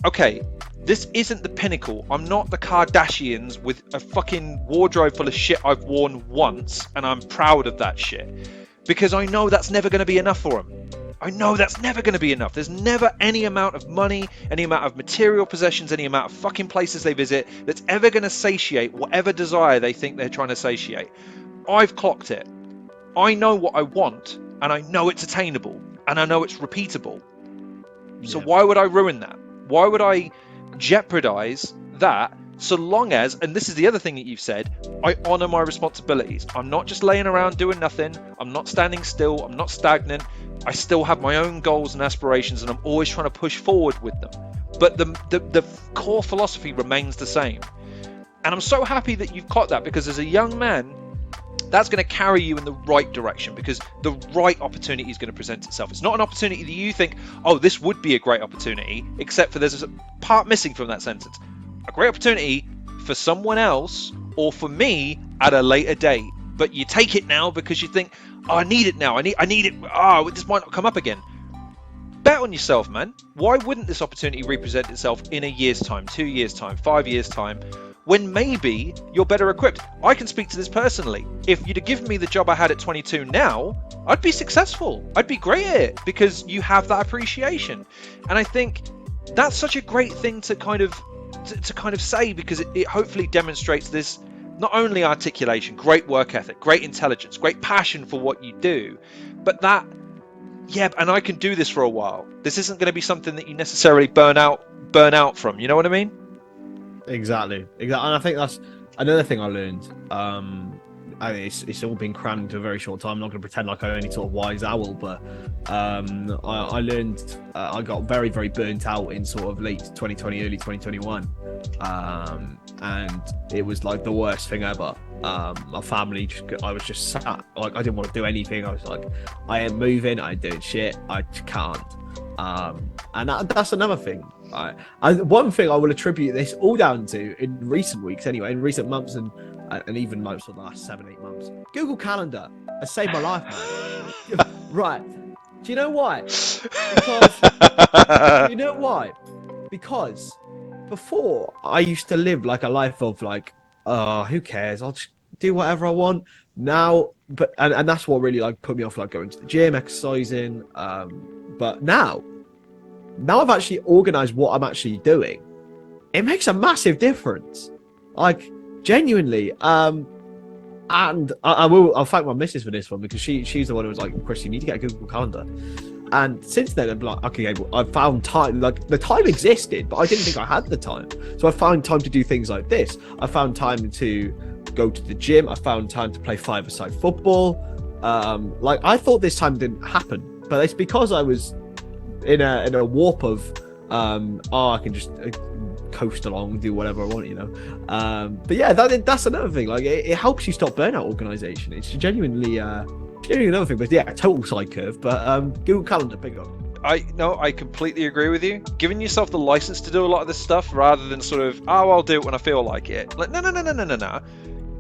okay, This isn't the pinnacle. I'm not the Kardashians with a fucking wardrobe full of shit I've worn once, and I'm proud of that shit. Because I know that's never going to be enough for them. I know that's never going to be enough. There's never any amount of money, any amount of material possessions, any amount of fucking places they visit that's ever going to satiate whatever desire they think they're trying to satiate. I've clocked it. I know what I want, and I know it's attainable, and I know it's repeatable. So why would I ruin that? Why would I jeopardize that, so long as, and this is the other thing that you've said, I honor my responsibilities. I'm not just laying around doing nothing. I'm not standing still. I'm not stagnant. I still have my own goals and aspirations, and I'm always trying to push forward with them. But the core philosophy remains the same. And I'm so happy that you've caught that, because as a young man, that's going to carry you in the right direction, because the right opportunity is going to present itself. It's not an opportunity that you think, oh, this would be a great opportunity, except for there's a part missing from that sentence. A great opportunity for someone else or for me at a later date. But you take it now because you think, oh, I need it now. I need it. Oh, this might not come up again. Bet on yourself, man. Why wouldn't this opportunity represent itself in a year's time, 2 years' time, 5 years' time, when maybe you're better equipped? I can speak to this personally. If you'd have given me the job I had at 22 now, I'd be successful. I'd be great at it, because you have that appreciation. And I think that's such a great thing to kind of say, because it hopefully demonstrates this, not only articulation, great work ethic, great intelligence, great passion for what you do, but that, yeah, and I can do this for a while. This isn't going to be something that you necessarily burn out from. You know what I mean? Exactly. And I think that's another thing I learned. It's all been crammed into a very short time. I'm not going to pretend like I only sort of wise owl, but I learned I got very, very burnt out in sort of late 2020, early 2021, and it was like the worst thing ever. My family, I was just sat, like I didn't want to do anything. I was like, I ain't moving, I ain't doing shit, I can't. And that's another thing. One thing I will attribute this all down to in recent weeks, anyway, in recent months, and even most of the last 7-8 months. Google Calendar has saved my life, man. Right? Do you know why? Because before I used to live like a life of like, who cares? I'll just do whatever I want. Now, and that's what really like put me off like going to the gym, exercising. But now I've actually organized what I'm actually doing. It makes a massive difference. Like, genuinely. And I'll thank my missus for this one, because she's the one who was like, Chris, you need to get a Google Calendar. And since then, I'm like, okay, I found time. Like, the time existed, but I didn't think I had the time. So I found time to do things like this. I found time to go to the gym. I found time to play five-a-side football. Like, I thought this time didn't happen, but it's because I was in a warp of I can just coast along, do whatever I want, you know. But yeah, that's another thing. Like, it helps you stop burnout organization. It's genuinely another thing. But yeah, total side curve. But Google Calendar, pick up. I completely agree with you. Giving yourself the license to do a lot of this stuff, rather than sort of, oh, I'll do it when I feel like it. Like, no.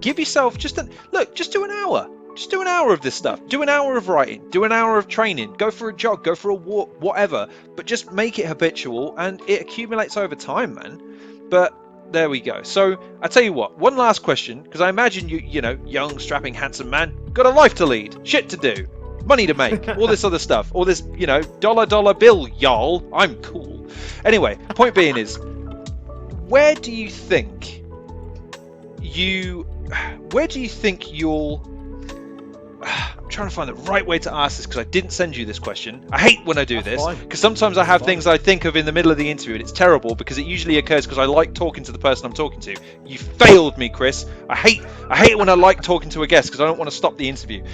Give yourself just do an hour. Just do an hour of this stuff. Do an hour of writing. Do an hour of training. Go for a jog. Go for a walk. Whatever. But just make it habitual, and it accumulates over time, man. But there we go. So I tell you what. One last question, because I imagine you know, young, strapping, handsome man, got a life to lead, shit to do, money to make, all this other stuff, all this, you know, dollar bill, y'all. I'm cool. Anyway, point being is, where do you think you'll? I'm trying to find the right way to ask this, because I didn't send you this question. I hate when I do this, because sometimes I have things I think of in the middle of the interview, and it's terrible, because it usually occurs because I like talking to the person I'm talking to. You failed me, Chris. I hate it when I like talking to a guest, because I don't want to stop the interview.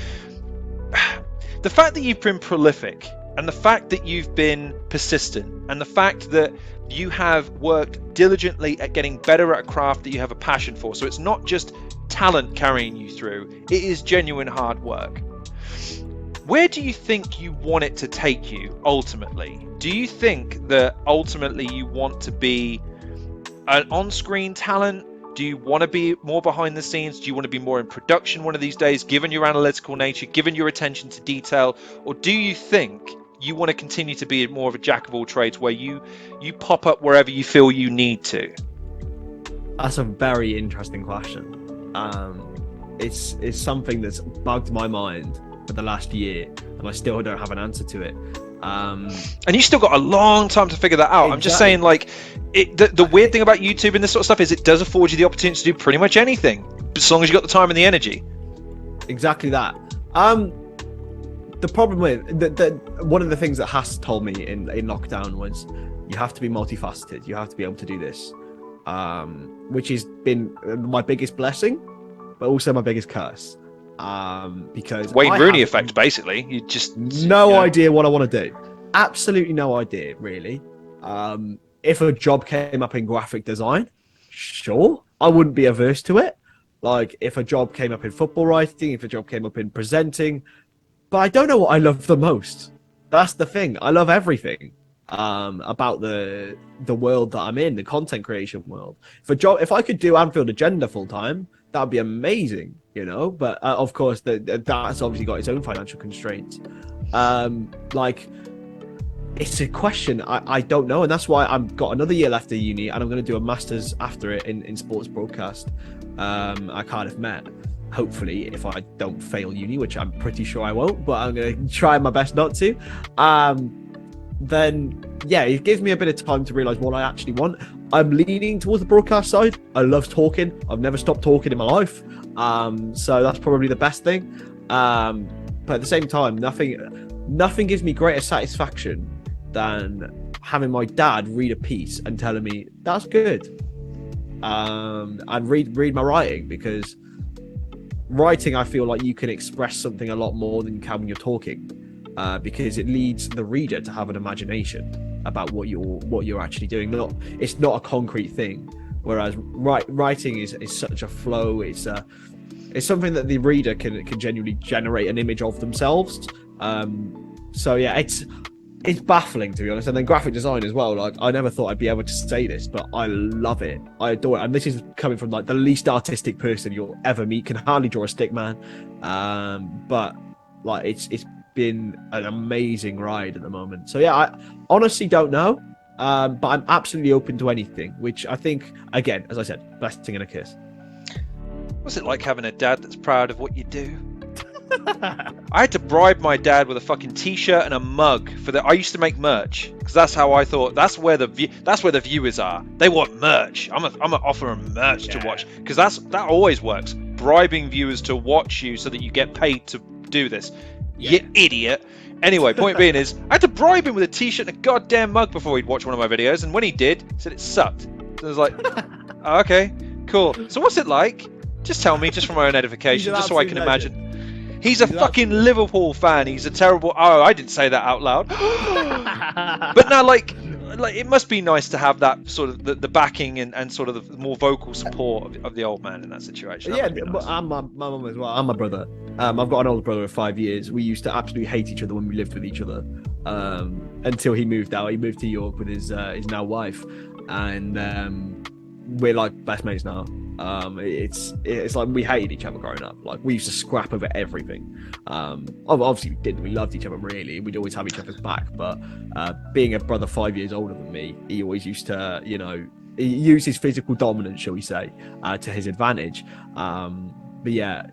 The fact that you've been prolific, and the fact that you've been persistent, and the fact that you have worked diligently at getting better at a craft that you have a passion for. So it's not just talent carrying you through, it is genuine hard work. Where do you think you want it to take you ultimately? Do you think that ultimately you want to be an on-screen talent? Do you want to be more behind the scenes? Do you want to be more in production one of these days, given your analytical nature, given your attention to detail? Or do you think you want to continue to be more of a jack of all trades, where you pop up wherever you feel you need to? That's a very interesting question. It's something that's bugged my mind for the last year, and I still don't have an answer to it. And you still got a long time to figure that out. Exactly. I'm just saying, like, the weird thing about YouTube and this sort of stuff is it does afford you the opportunity to do pretty much anything, as long as you got the time and the energy. Exactly that. The problem with one of the things that Haas told me in lockdown was you have to be multifaceted. You have to be able to do this, which has been my biggest blessing, but also my biggest curse. Because Wayne Rooney effect, basically. You just idea what I want to do. Absolutely no idea, really. If a job came up in graphic design, sure, I wouldn't be averse to it. Like if a job came up in football writing, if a job came up in presenting, but I don't know what I love the most. That's the thing. I love everything about the world that I'm in, the content creation world. If I could do Anfield Agenda full time, that'd be amazing, you know. But of course, that's obviously got its own financial constraints. Like, it's a question I don't know, and that's why I've got another year left of uni, and I'm going to do a master's after it in sports broadcast at Cardiff Met. Hopefully, if I don't fail uni, which I'm pretty sure I won't, but I'm going to try my best not to. Then yeah, it gives me a bit of time to realize what I actually want. I'm leaning towards the broadcast side. I love talking. I've never stopped talking in my life. So that's probably the best thing. But at the same time, nothing gives me greater satisfaction than having my dad read a piece and telling me that's good. And read my writing, because writing, I feel like you can express something a lot more than you can when you're talking, because it leads the reader to have an imagination about what you're actually doing. It's not a concrete thing, whereas writing is such a flow. It's something that the reader can genuinely generate an image of themselves. So yeah, it's baffling, to be honest. And then graphic design as well. Like, I never thought I'd be able to say this, but I love it. I adore it. And this is coming from like the least artistic person you'll ever meet. Can hardly draw a stick man. But like it's been an amazing ride at the moment. So yeah, I honestly don't know. But I'm absolutely open to anything, which I think, again, as I said, blessing and a kiss. What's it like having a dad that's proud of what you do? I had to bribe my dad with a fucking t-shirt and a mug for I used to make merch, because that's how I thought that's where the viewers are. They want merch. I'm gonna offer them merch to watch, because that always works. Bribing viewers to watch you so that you get paid to do this. You idiot. Anyway, point being is, I had to bribe him with a t-shirt and a goddamn mug before he'd watch one of my videos, and when he did, he said it sucked. So I was like, oh, okay, cool. So what's it like? Just tell me, just for my own edification, just so I can imagine. He's a fucking Liverpool fan. He's a terrible... Oh, I didn't say that out loud. But now, like it must be nice to have that sort of the backing and sort of the more vocal support of the old man in that situation. That but I'm my mum as well. I'm my brother. I've got an older brother of 5 years. We used to absolutely hate each other when we lived with each other, until he moved out. He moved to York with his now wife, and we're like best mates now. It's like we hated each other growing up. Like, we used to scrap over everything. Obviously we didn't. We loved each other, really. We'd always have each other's back. But being a brother 5 years older than me, he always used to, he used his physical dominance, shall we say, to his advantage. But yeah,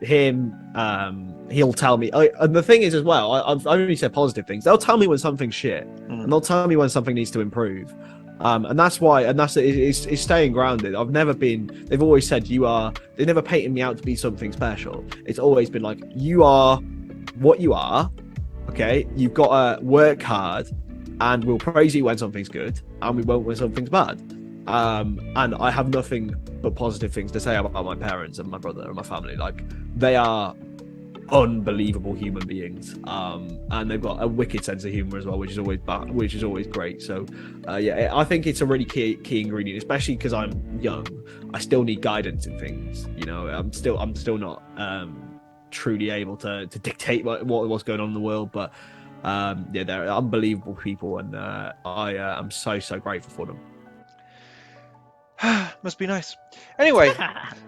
he'll tell me. And the thing is, as well, I've only said positive things. They'll tell me when something's shit, and they'll tell me when something needs to improve. And that's why, it's staying grounded. They've always said they never painted me out to be something special. It's always been like, you are what you are, okay? You've got to work hard, and we'll praise you when something's good, and we won't when something's bad. And I have nothing but positive things to say about my parents and my brother and my family. Like, they are unbelievable human beings, and they've got a wicked sense of humor as well, which is always great. So yeah, I think it's a really key ingredient, especially because I'm young. I still need guidance in things, I'm still not truly able to dictate what's going on in the world, but yeah, they're unbelievable people, and I am so grateful for them. Must be nice. Anyway,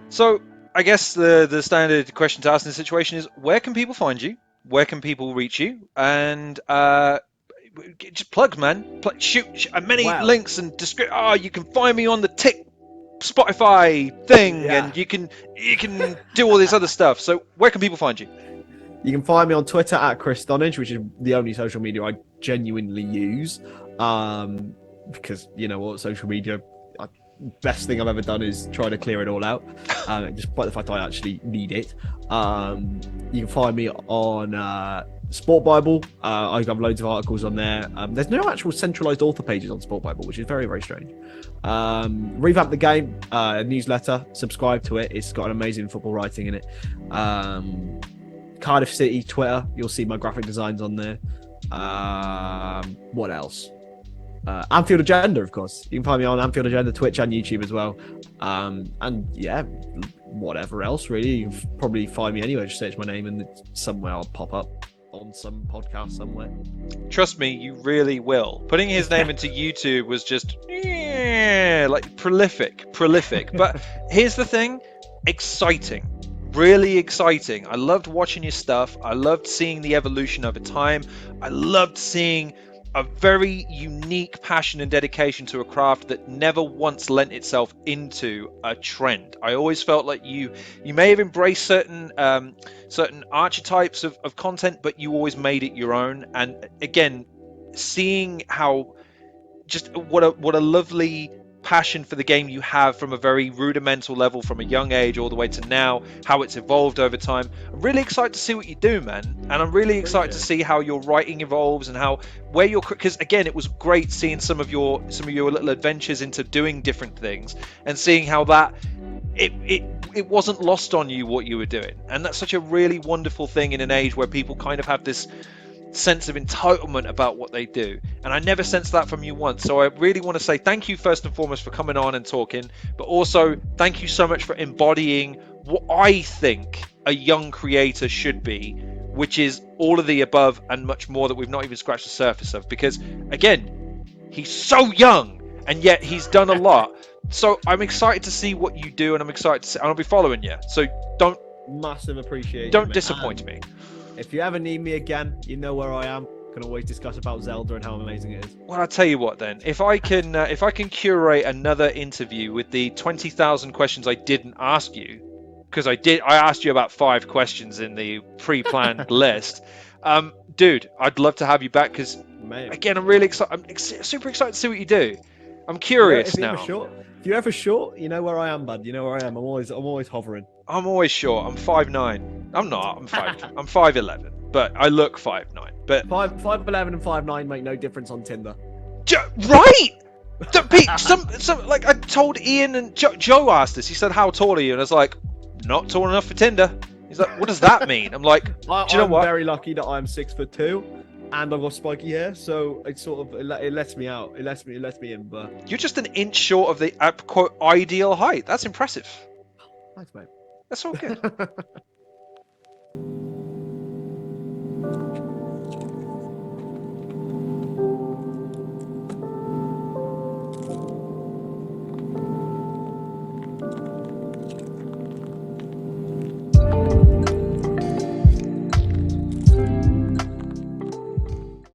so I guess the standard question to ask in this situation is, where can people find you? Where can people reach you? And just plugs, man. Shoot many Well, links and description. Oh, you can find me on the Spotify thing, yeah. and you can do all this other stuff. So where can people find you? You can find me on Twitter at Chris Stonadge, which is the only social media I genuinely use. Because you know what, social media, best thing I've ever done is try to clear it all out. Despite the fact I actually need it. You can find me on Sport Bible. I have loads of articles on there. There's no actual centralized author pages on Sport Bible, which is very, very strange. Revamp the Game newsletter. Subscribe to it. It's got an amazing football writing in it. Cardiff City Twitter. You'll see my graphic designs on there. What else? Anfield Agenda, of course. You can find me on Anfield Agenda, Twitch, and YouTube as well. And yeah, whatever else really. You can probably find me anywhere. Just search my name, and somewhere I'll pop up on some podcast somewhere. Trust me, you really will. Putting his name into YouTube was just like prolific. But here's the thing: exciting. Really exciting. I loved watching your stuff. I loved seeing the evolution over time. I loved seeing a very unique passion and dedication to a craft that never once lent itself into a trend. I always felt like you may have embraced certain archetypes of content, but you always made it your own. And again, seeing how just what a lovely passion for the game you have from a very rudimental level from a young age all the way to now, how it's evolved over time. I'm really excited to see what you do, man, and I'm really excited to see how your writing evolves and how where you're, because again it was great seeing some of your little adventures into doing different things and seeing how that it wasn't lost on you what you were doing. And that's such a really wonderful thing in an age where people kind of have this sense of entitlement about what they do, and I never sensed that from you once. So I really want to say thank you first and foremost for coming on and talking, but also thank you so much for embodying what I think a young creator should be, which is all of the above and much more that we've not even scratched the surface of, because again, he's so young and yet he's done a lot. So I'm excited to see what you do, and I'm excited to see, and I'll be following you, so don't disappoint me. If you ever need me again, you know where I am. Can always discuss about Zelda and how amazing it is. Well, I'll tell you what then. If I can curate another interview with the 20,000 questions I didn't ask you, because I asked you about 5 questions in the pre-planned list. Dude, I'd love to have you back because, again, I'm really excited. I'm super excited to see what you do. I'm curious now. If you're ever short, you know where I am, bud. You know where I am. I'm always hovering. I'm always short. I'm 5'9". I'm not. I'm 5. I'm 5'11", but I look 5'9". But 5'11" and 5'9" make no difference on Tinder. Right. Some like I told Ian and Joe asked this. He said, "How tall are you?" And I was like, "Not tall enough for Tinder." He's like, "What does that mean?" I'm like, "Do you know what? I'm very lucky that I'm 6'2", and I've got spiky hair, so it sort of it lets me out. It lets me in. But you're just an inch short of the quote ideal height. That's impressive. Thanks, mate. That's all good.